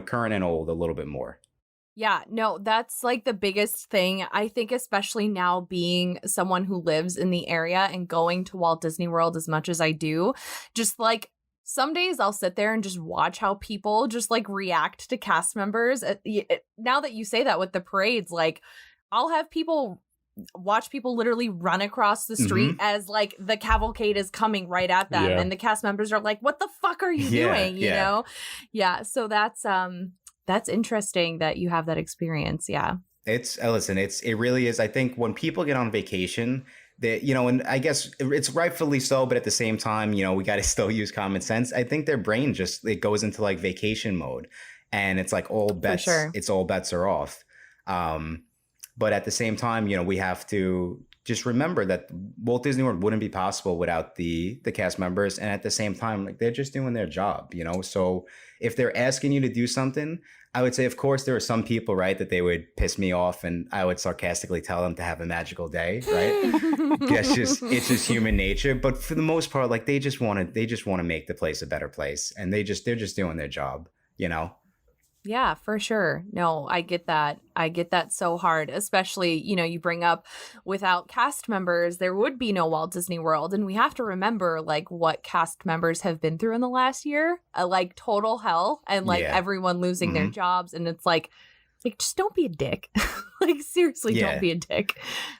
current and old, a little bit more. Yeah, no, that's like the biggest thing. I think especially now being someone who lives in the area and going to Walt Disney World as much as I do, just like some days I'll sit there and just watch how people just like react to cast members. Now that you say that with the parades, like I'll have people watch people literally run across the street as like the cavalcade is coming right at them. And the cast members are like, what the fuck are you doing? You know? Yeah. So that's interesting that you have that experience. Yeah. Listen, it really is. I think when people get on vacation, that, and I guess it's rightfully so, but at the same time, we got to still use common sense. I think their brain it goes into like vacation mode, and it's like all bets are off. But at the same time, we have to just remember that Walt Disney World wouldn't be possible without the cast members. And at the same time, like they're just doing their job, So if they're asking you to do something, I would say, of course, there are some people, right, that they would piss me off, and I would sarcastically tell them to have a magical day, right? it's just human nature. But for the most part, like they just want to make the place a better place, and they're just doing their job, Yeah, for sure. No, I get that. I get that so hard, especially, you bring up without cast members, there would be no Walt Disney World. And we have to remember like what cast members have been through in the last year, like total hell and like everyone losing their jobs. And it's like just don't be a dick. Like seriously, don't be a dick.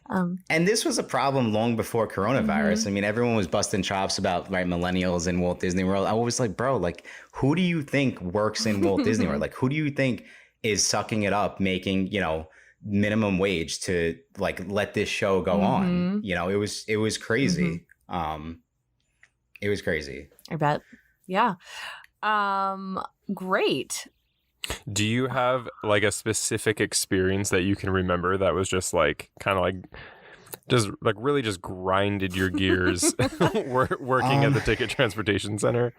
And this was a problem long before coronavirus. I mean, everyone was busting chops about millennials in Walt Disney World. I was like, bro, like who do you think works in Walt Disney World? Like who do you think is sucking it up, making, minimum wage to like let this show go on? It was crazy. It was crazy. I bet. Yeah. Great. Do you have like a specific experience that you can remember that was just like kind of like just like really just grinded your gears working at the Ticket Transportation Center?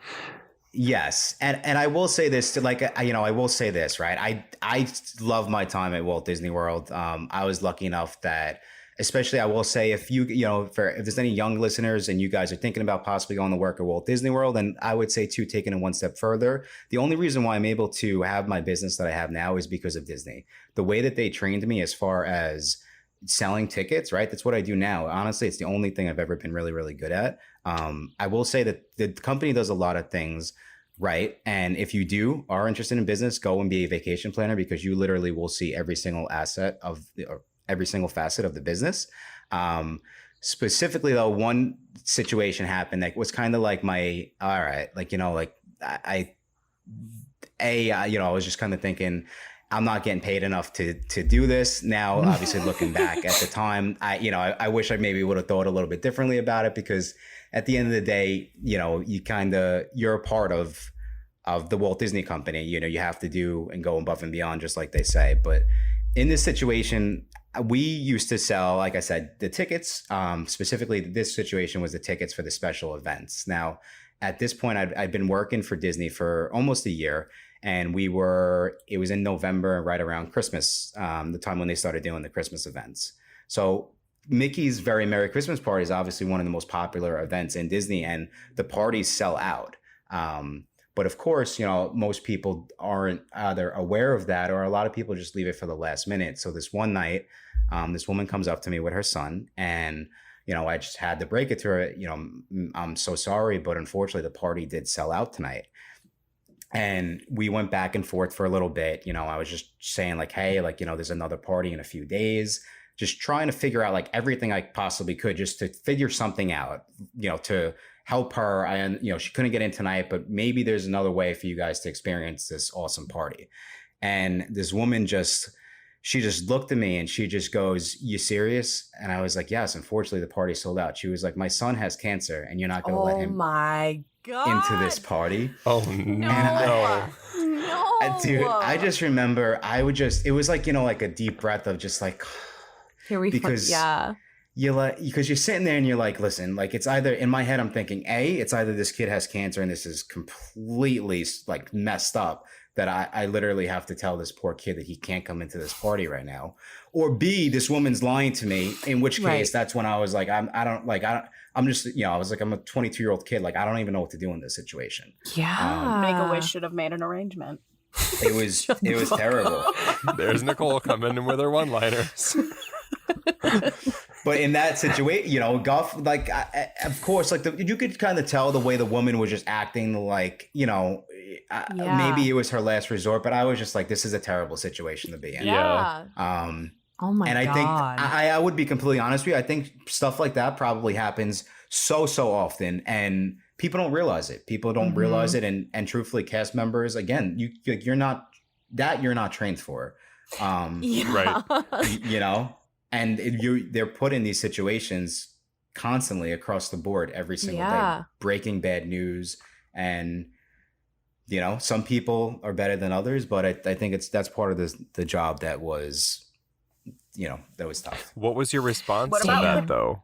Yes. And I will say this to I will say this, right? I love my time at Walt Disney World. I was lucky enough that, especially I will say, if if there's any young listeners and you guys are thinking about possibly going to work at Walt Disney World, and I would say too, taking it one step further, the only reason why I'm able to have my business that I have now is because of Disney. The way that they trained me as far as selling tickets, right? That's what I do now. Honestly, it's the only thing I've ever been really, really good at. I will say that the company does a lot of things right. And if you are interested in business, go and be a vacation planner, because you literally will see every single every single facet of the business. Specifically though, one situation happened that was kind of like I was just kind of thinking, I'm not getting paid enough to do this. Now, obviously looking back at the time, I wish I maybe would have thought a little bit differently about it, because at the end of the day, you're a part of the Walt Disney Company. You have to do and go above and beyond, just like they say. But in this situation, we used to sell, like I said, the tickets. Specifically, this situation was the tickets for the special events. Now, at this point, I'd been working for Disney for almost a year, and it was in November, right around Christmas, the time when they started doing the Christmas events. So Mickey's Very Merry Christmas Party is obviously one of the most popular events in Disney, and the parties sell out. But of course, most people aren't either aware of that, or a lot of people just leave it for the last minute. So this one night, this woman comes up to me with her son, and, I just had to break it to her, I'm so sorry, but unfortunately the party did sell out tonight. And we went back and forth for a little bit. I was just saying like, hey, there's another party in a few days, just trying to figure out like everything I possibly could just to figure something out, to help her. And, she couldn't get in tonight, but maybe there's another way for you guys to experience this awesome party. And this woman she just looked at me and she just goes, "You serious?" And I was like, "Yes, unfortunately the party sold out." She was like, "My son has cancer and you're not going to let him my God. into this party." Oh, no. No. Dude, I just remember it was like, like a deep breath of just like, here we because you're sitting there and you're like, listen, like it's either, in my head I'm thinking, it's either this kid has cancer and this is completely like messed up that I literally have to tell this poor kid that he can't come into this party right now, or B, this woman's lying to me, in which case that's when I was like, I'm just, I was like, I'm a 22-year-old kid. Like, I don't even know what to do in this situation. Yeah. Make-A-Wish should have made an arrangement. It was terrible. There's Nicole coming in with her one-liners. But in that situation, Goff, like, of course, like you could kind of tell the way the woman was just acting like, maybe it was her last resort, but I was just like, this is a terrible situation to be in. Yeah. Oh my God. And I think I would be completely honest with you. I think stuff like that probably happens so often, and people don't realize it. People don't realize it. And truthfully, cast members, again, you're not trained for. Right. And they're put in these situations constantly across the board every single day, breaking bad news. And, some people are better than others, but I think that's part of the job that was, that was tough. What was your response to about that, though?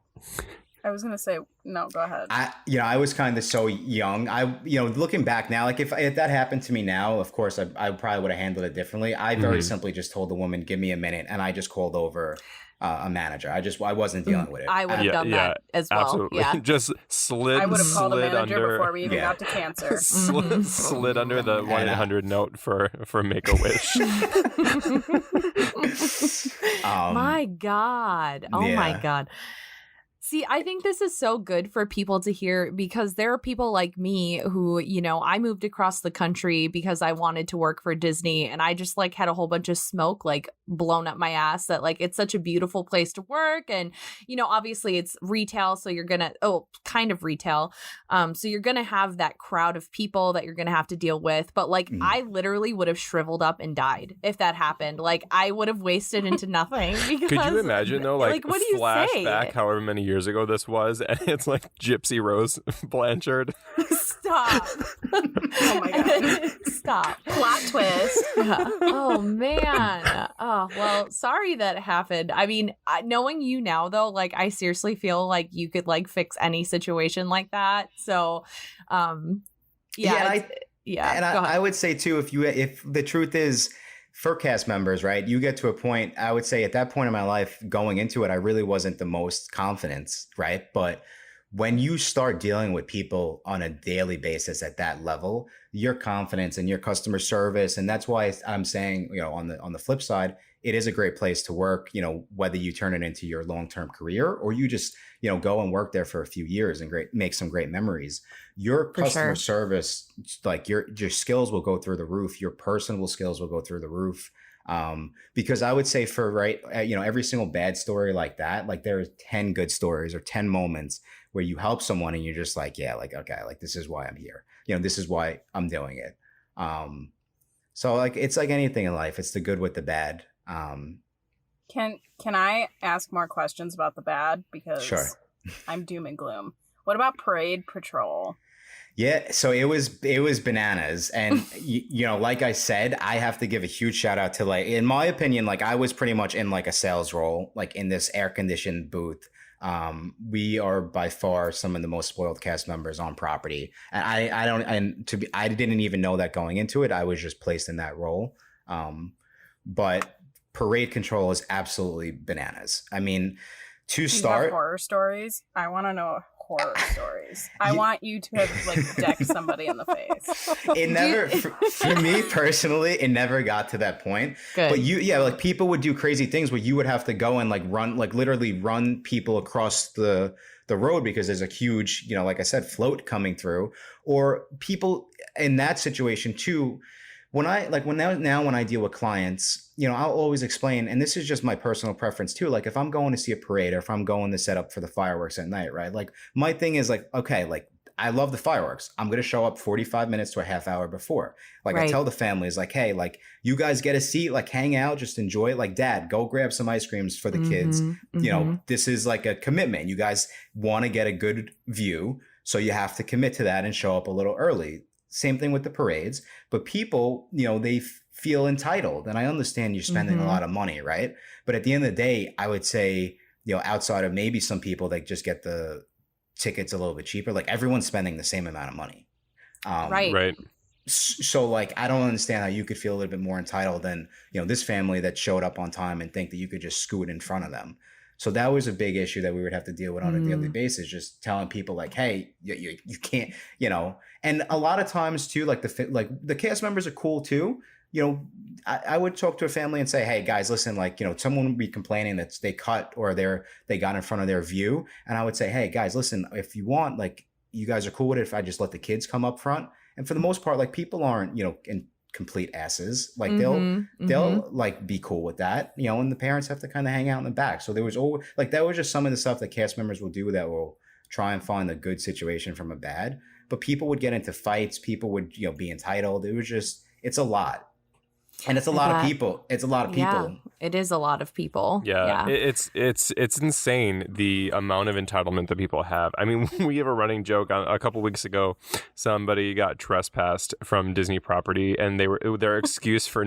I was gonna say, no, go ahead. I was kind of so young. Looking back now, like if that happened to me now, of course, I probably would have handled it differently. I very simply just told the woman, give me a minute. And I just called over a manager. I wasn't dealing with it. I would have done that as well. Absolutely. Yeah. Just slid. I would have called a manager under, before we even got to cancer. slid under the 1-800 note for Make-A-Wish. My God. Oh my God. See, I think this is so good for people to hear, because there are people like me who, I moved across the country because I wanted to work for Disney, and I just like had a whole bunch of smoke like blown up my ass that like it's such a beautiful place to work. And, obviously it's retail. So you're going to, kind of retail. So you're going to have that crowd of people that you're going to have to deal with. But like, I literally would have shriveled up and died if that happened. Like I would have wasted into nothing. Because, could you imagine though, like what do you flashback say? however many years ago this was, and it's like Gypsy Rose Blanchard. Stop. Oh my God. Stop. Plot twist. Oh man. Oh, well, sorry that happened. I mean, knowing you now though, like I seriously feel like you could like fix any situation like that. So, I would say too, if the truth is, for cast members, right, you get to a point, I would say at that point in my life going into it, I really wasn't the most confident, right? But when you start dealing with people on a daily basis at that level, your confidence and your customer service, and that's why I'm saying, on the flip side, it is a great place to work, whether you turn it into your long-term career or you just, go and work there for a few years and make some great memories. Your customer service, like your skills will go through the roof. Your personal skills will go through the roof. Because I would say every single bad story like that, like there are 10 good stories or 10 moments where you help someone and you're just like, yeah, like, okay, like this is why I'm here. This is why I'm doing it. So like, it's like anything in life. It's the good with the bad. Can I ask more questions about the bad? Because sure. I'm doom and gloom. What about Parade Patrol? Yeah, so it was bananas. And, like I said, I have to give a huge shout out to, like, in my opinion, like I was pretty much in like a sales role, like in this air conditioned booth. We are by far some of the most spoiled cast members on property. And I didn't even know that going into it. I was just placed in that role. But parade control is absolutely bananas. I mean, to start, you have horror stories. I want to know horror stories. I want you to have like decked somebody in the face. It never, for me personally, it never got to that point. Good. But like people would do crazy things where you would have to go and like run, like literally run people across the road because there's a huge, like I said, float coming through, or people in that situation too. When I deal with clients, I'll always explain, and this is just my personal preference too. Like if I'm going to see a parade or if I'm going to set up for the fireworks at night, right? Like my thing is like, okay, like I love the fireworks. I'm going to show up 45 minutes to a half hour before. Like I tell the families like, hey, like you guys get a seat, like hang out, just enjoy it. Like dad, go grab some ice creams for the kids. This is like a commitment. You guys want to get a good view. So you have to commit to that and show up a little early. Same thing with the parades, but people, they feel entitled, and I understand you're spending a lot of money, right? But at the end of the day, I would say, outside of maybe some people that just get the tickets a little bit cheaper, like everyone's spending the same amount of money. Right. So like, I don't understand how you could feel a little bit more entitled than, this family that showed up on time and think that you could just scoot in front of them. So that was a big issue that we would have to deal with on a daily basis, just telling people like, hey, you can't, and a lot of times too, like the cast members are cool too. I would talk to a family and say, hey guys, listen, like, someone would be complaining that they cut or they got in front of their view. And I would say, hey guys, listen, if you want, like, you guys are cool with it if I just let the kids come up front. And for the most part, like, people aren't, in complete asses. Like they'll like be cool with that, and the parents have to kind of hang out in the back. So there was always like, that was just some of the stuff that cast members will do that will try and find a good situation from a bad. But people would get into fights. People would, be entitled. It was just, it's a lot. And it's a lot of people. It's a lot of people. Yeah, it is a lot of people. Yeah. It's insane the amount of entitlement that people have. I mean, we have a running joke a couple weeks ago. Somebody got trespassed from Disney property, and their excuse for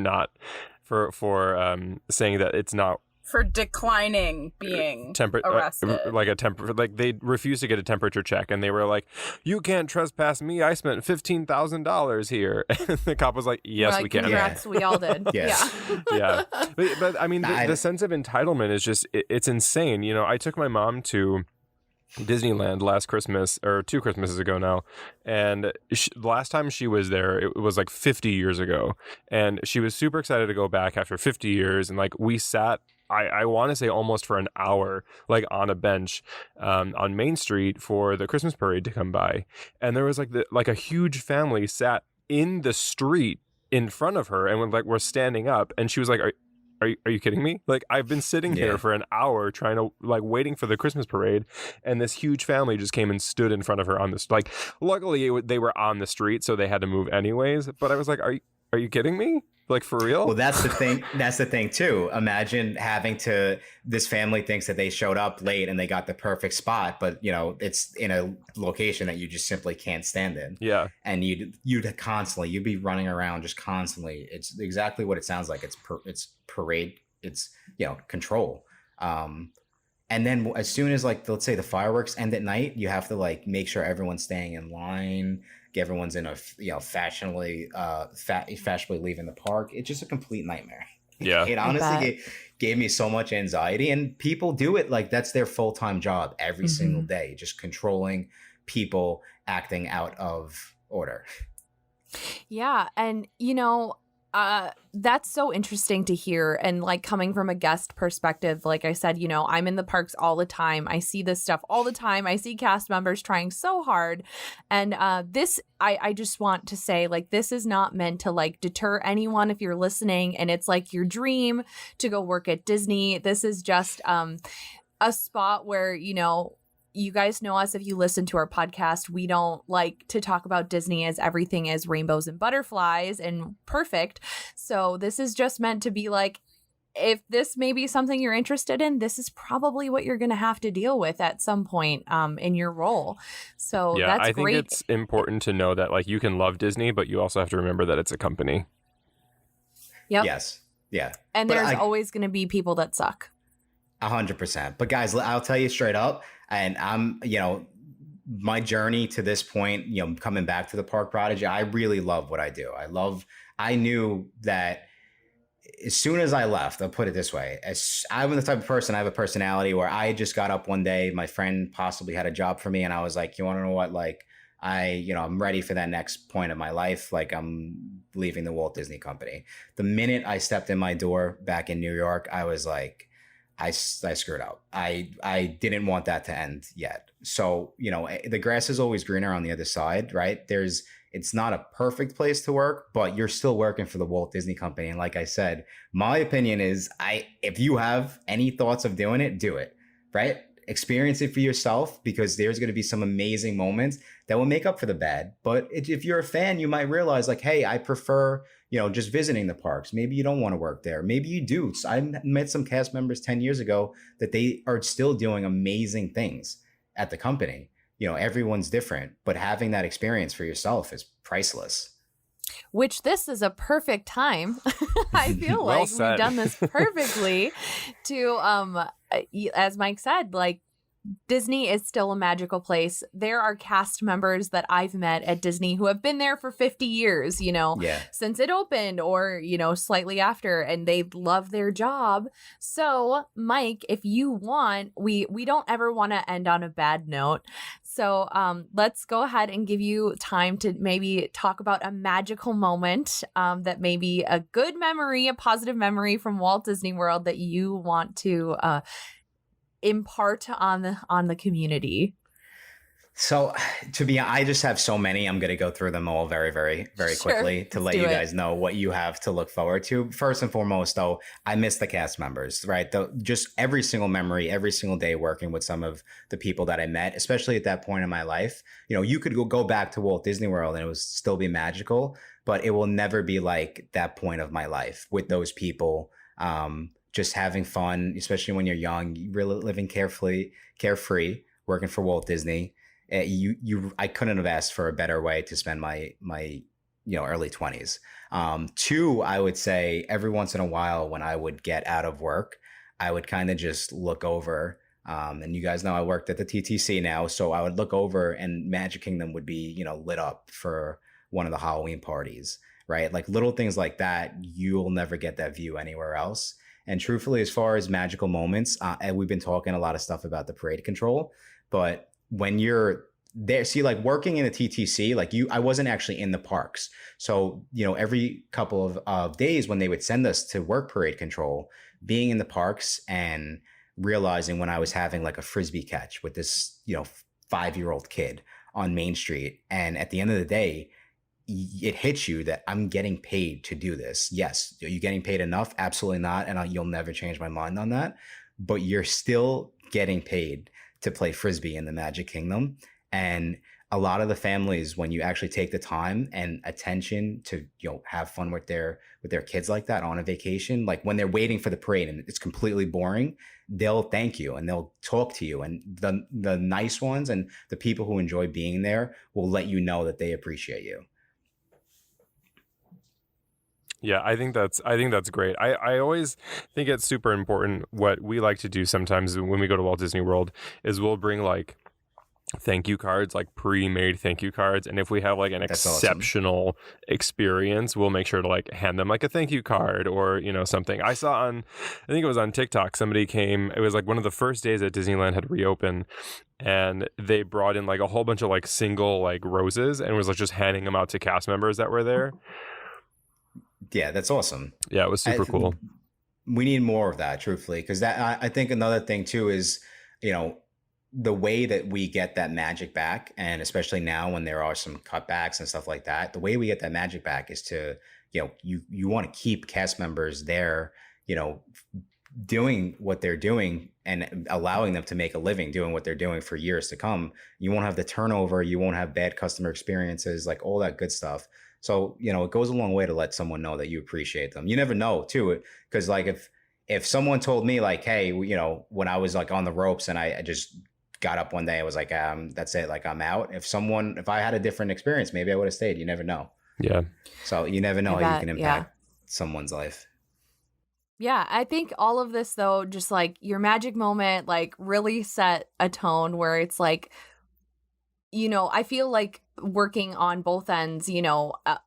saying that it's not. For declining being arrested. Like they refused to get a temperature check, and they were like, you can't trespass me. I spent $15,000 here. And the cop was like, yes, we can. Congrats, we all did. Yes. Yeah. But I mean, the sense of entitlement is just, it's insane. I took my mom to Disneyland last Christmas, or 2 Christmases ago now, and last time she was there, it was like 50 years ago, and she was super excited to go back after 50 years, and like we sat, I want to say almost for an hour, like on a bench on Main Street for the Christmas parade to come by, and there was like a huge family sat in the street in front of her, and we're standing up, and she was like, Are you kidding me? Like, I've been sitting here for an hour trying to, like, waiting for the Christmas parade, and this huge family just came and stood in front of her on this. Like, luckily they were on the street, so they had to move anyways. But I was like, are you kidding me? Like, for real? Well, that's the thing. That's the thing too. Imagine this family thinks that they showed up late and they got the perfect spot, but it's in a location that you just simply can't stand in. Yeah. And you'd be running around just constantly. It's exactly what it sounds like. It's parade. It's, control. And then as soon as, like, let's say the fireworks end at night, you have to, like, make sure everyone's staying in line. Everyone's in a fashionably leaving the park. It's just a complete nightmare. Yeah, it honestly gave me so much anxiety, and people do it like that's their full-time job every single day, just controlling people acting out of order. Yeah, and that's so interesting to hear. And like, coming from a guest perspective, like I said, I'm in the parks all the time. I see this stuff all the time. I see cast members trying so hard. And I just want to say, like, this is not meant to, like, deter anyone if you're listening and it's like your dream to go work at Disney. This is just a spot where, you guys know us if you listen to our podcast. We don't like to talk about Disney as everything is rainbows and butterflies and perfect. So this is just meant to be like, if this may be something you're interested in, this is probably what you're going to have to deal with at some point in your role. So yeah, that's I think great. it's important to know that, like, you can love Disney, but you also have to remember that it's a company. Yep. Yes. Yeah. And there's always going to be people that suck. 100%. But guys, I'll tell you straight up, and I'm, my journey to this point, coming back to the Park Prodigy, I really love what I do. I knew that as soon as I left, I'll put it this way, I'm the type of person, I have a personality where I just got up one day, my friend possibly had a job for me, and I was like, you want to know what, like, I'm ready for that next point of my life. Like, I'm leaving the Walt Disney Company. The minute I stepped in my door back in New York, I was like, I screwed up. I didn't want that to end yet. So, the grass is always greener on the other side, right? It's not a perfect place to work, but you're still working for the Walt Disney Company. And like I said, my opinion is if you have any thoughts of doing it, do it, right? Experience it for yourself, because there's going to be some amazing moments that will make up for the bad. But if you're a fan, you might realize, like, hey, I prefer, just visiting the parks. Maybe you don't want to work there. Maybe you do. So I met some cast members 10 years ago that they are still doing amazing things at the company. Everyone's different, but having that experience for yourself is priceless. Which this is a perfect time. I feel like we've done this perfectly to, as Mike said, like, Disney is still a magical place. There are cast members that I've met at Disney who have been there for 50 years, since it opened or, slightly after, and they love their job. So, Mike, if you want, we don't ever want to end on a bad note. So let's go ahead and give you time to maybe talk about a magical moment that may be a good memory, a positive memory from Walt Disney World that you want to impart on the community. So I just have so many. I'm going to go through them all very, very, very quickly to let you guys know what you have to look forward to. First and foremost, though, I miss the cast members, right? Just every single memory, every single day working with some of the people that I met, especially at that point in my life. You could go back to Walt Disney World and it would still be magical, but it will never be like that point of my life with those people. Just having fun, especially when you're young, really living carefree, working for Walt Disney. I couldn't have asked for a better way to spend my early 20s. Two, I would say every once in a while when I would get out of work, I would kind of just look over. And you guys know I worked at the TTC now, so I would look over and Magic Kingdom would be lit up for one of the Halloween parties, right? Like little things like that, you'll never get that view anywhere else. And truthfully, as far as magical moments, and we've been talking a lot of stuff about the parade control, but when you're there, see, like working in a TTC, like I wasn't actually in the parks. So, every couple of days when they would send us to work parade control, being in the parks and realizing when I was having like a Frisbee catch with this, 5-year-old kid on Main Street. And at the end of the day, it hits you that I'm getting paid to do this. Yes. Are you getting paid enough? Absolutely not. And you'll never change my mind on that. But you're still getting paid to play Frisbee in the Magic Kingdom. And a lot of the families, when you actually take the time and attention to, have fun with their kids like that on a vacation, like when they're waiting for the parade and it's completely boring, they'll thank you and they'll talk to you. And the nice ones and the people who enjoy being there will let you know that they appreciate you. Yeah, I think that's great. I always think it's super important. What we like to do sometimes when we go to Walt Disney World is we'll bring like thank you cards, like pre-made thank you cards, and if we have like an exceptional experience, we'll make sure to like hand them like a thank you card or something. I saw I think it was on TikTok, somebody came, it was like one of the first days that Disneyland had reopened, and they brought in like a whole bunch of like single like roses and was like just handing them out to cast members that were there. Yeah, that's awesome. Yeah, it was super cool. We need more of that, truthfully, because I think another thing too is, the way that we get that magic back, and especially now when there are some cutbacks and stuff like that, the way we get that magic back is to, you want to keep cast members there, doing what they're doing and allowing them to make a living doing what they're doing for years to come. You won't have the turnover. You won't have bad customer experiences, like all that good stuff. So, it goes a long way to let someone know that you appreciate them. You never know too, because like if someone told me like, hey, when I was like on the ropes and I just got up one day, I was like, that's it. Like I'm out. If I had a different experience, maybe I would have stayed. You never know. Yeah. So you never know how you can impact someone's life. Yeah, I think all of this though, just like your magic moment, like really set a tone where it's like, I feel like working on both ends,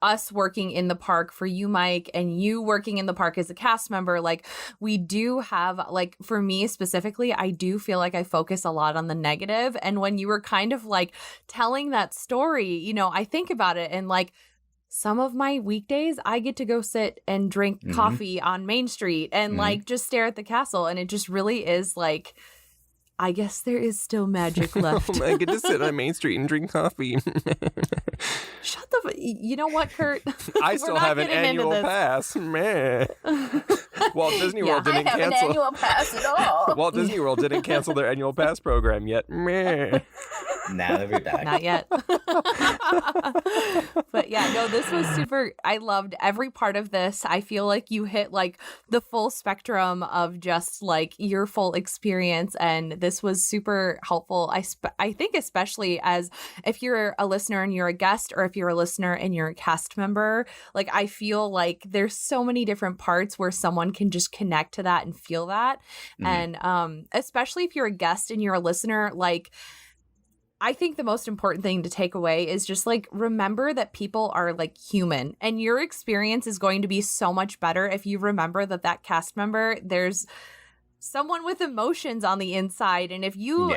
us working in the park for you, Mike, and you working in the park as a cast member, like we do have, like for me specifically, I do feel like I focus a lot on the negative. And when you were kind of like telling that story, I think about it and like some of my weekdays, I get to go sit and drink coffee on Main Street and like just stare at the castle. And it just really is like, I guess there is still magic left. I get to sit on Main Street and drink coffee. Shut the... You know what, Kurt? I still have an annual pass. Man. Walt Disney World didn't cancel. I have an annual pass at all. Walt Disney World didn't cancel their annual pass program yet. Man. Now they'll be back. Not yet. But yeah, no, this was super. I loved every part of this. I feel like you hit like the full spectrum of just like your full experience. And this was super helpful. I think especially as if you're a listener and you're a guest, or if you're a listener and you're a cast member, like I feel like there's so many different parts where someone can just connect to that and feel that. And especially if you're a guest and you're a listener, like I think the most important thing to take away is just like remember that people are like human, and your experience is going to be so much better if you remember that cast member, there's someone with emotions on the inside. And if you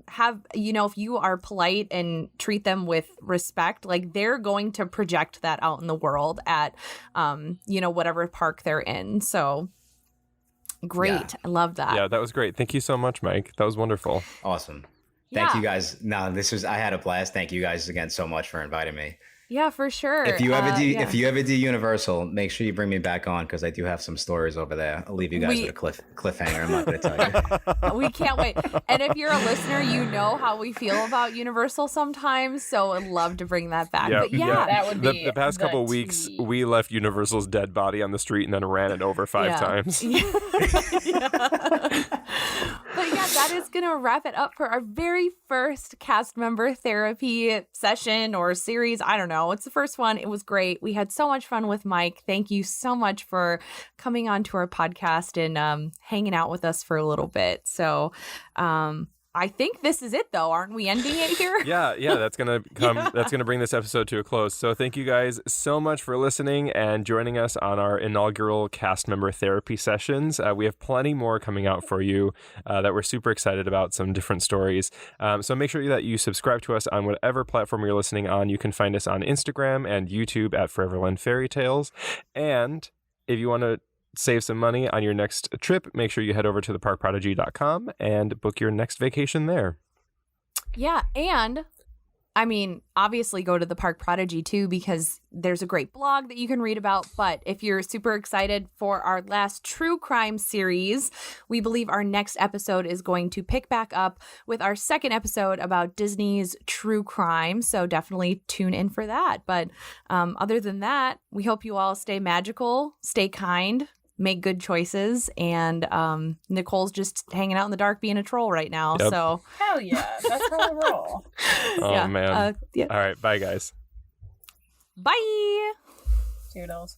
have, you know, if you are polite and treat them with respect, like they're going to project that out in the world at, you know, whatever park they're in. So great. Yeah. I love that. Yeah, that was great. Thank you so much, Mike. That was wonderful. Awesome. Thank you guys. No, I had a blast. Thank you guys again so much for inviting me. Yeah, for sure. If you ever do Universal, make sure you bring me back on, because I do have some stories over there. I'll leave you guys with a cliffhanger. I'm not going to tell you. We can't wait. And if you're a listener, you know how we feel about Universal sometimes. So I'd love to bring that back. Yeah, but yeah, that would be the past couple weeks, we left Universal's dead body on the street and then ran it over 5 times. But yeah, that is going to wrap it up for our very first cast member therapy session or series. I don't know. It's the first one. It was great. We had so much fun with Mike. Thank you so much for coming on to our podcast and hanging out with us for a little bit. So I think this is it, though. Aren't we ending it here? Yeah, that's gonna come. Yeah. That's gonna bring this episode to a close. So thank you guys so much for listening and joining us on our inaugural cast member therapy sessions. We have plenty more coming out for you that we're super excited about. Some different stories. So make sure that you subscribe to us on whatever platform you're listening on. You can find us on Instagram and YouTube at Foreverland Fairy Tales. And if you want to save some money on your next trip, make sure you head over to theparkprodigy.com and book your next vacation there. Yeah, and I mean, obviously go to the Park Prodigy too, because there's a great blog that you can read about. But if you're super excited for our last true crime series, we believe our next episode is going to pick back up with our second episode about Disney's true crime. So definitely tune in for that. But other than that, we hope you all stay magical, stay kind, make good choices. And Nicole's just hanging out in the dark being a troll right now. Yep. So hell yeah, that's how I roll. Oh man. All right, bye guys. Bye. Toodles.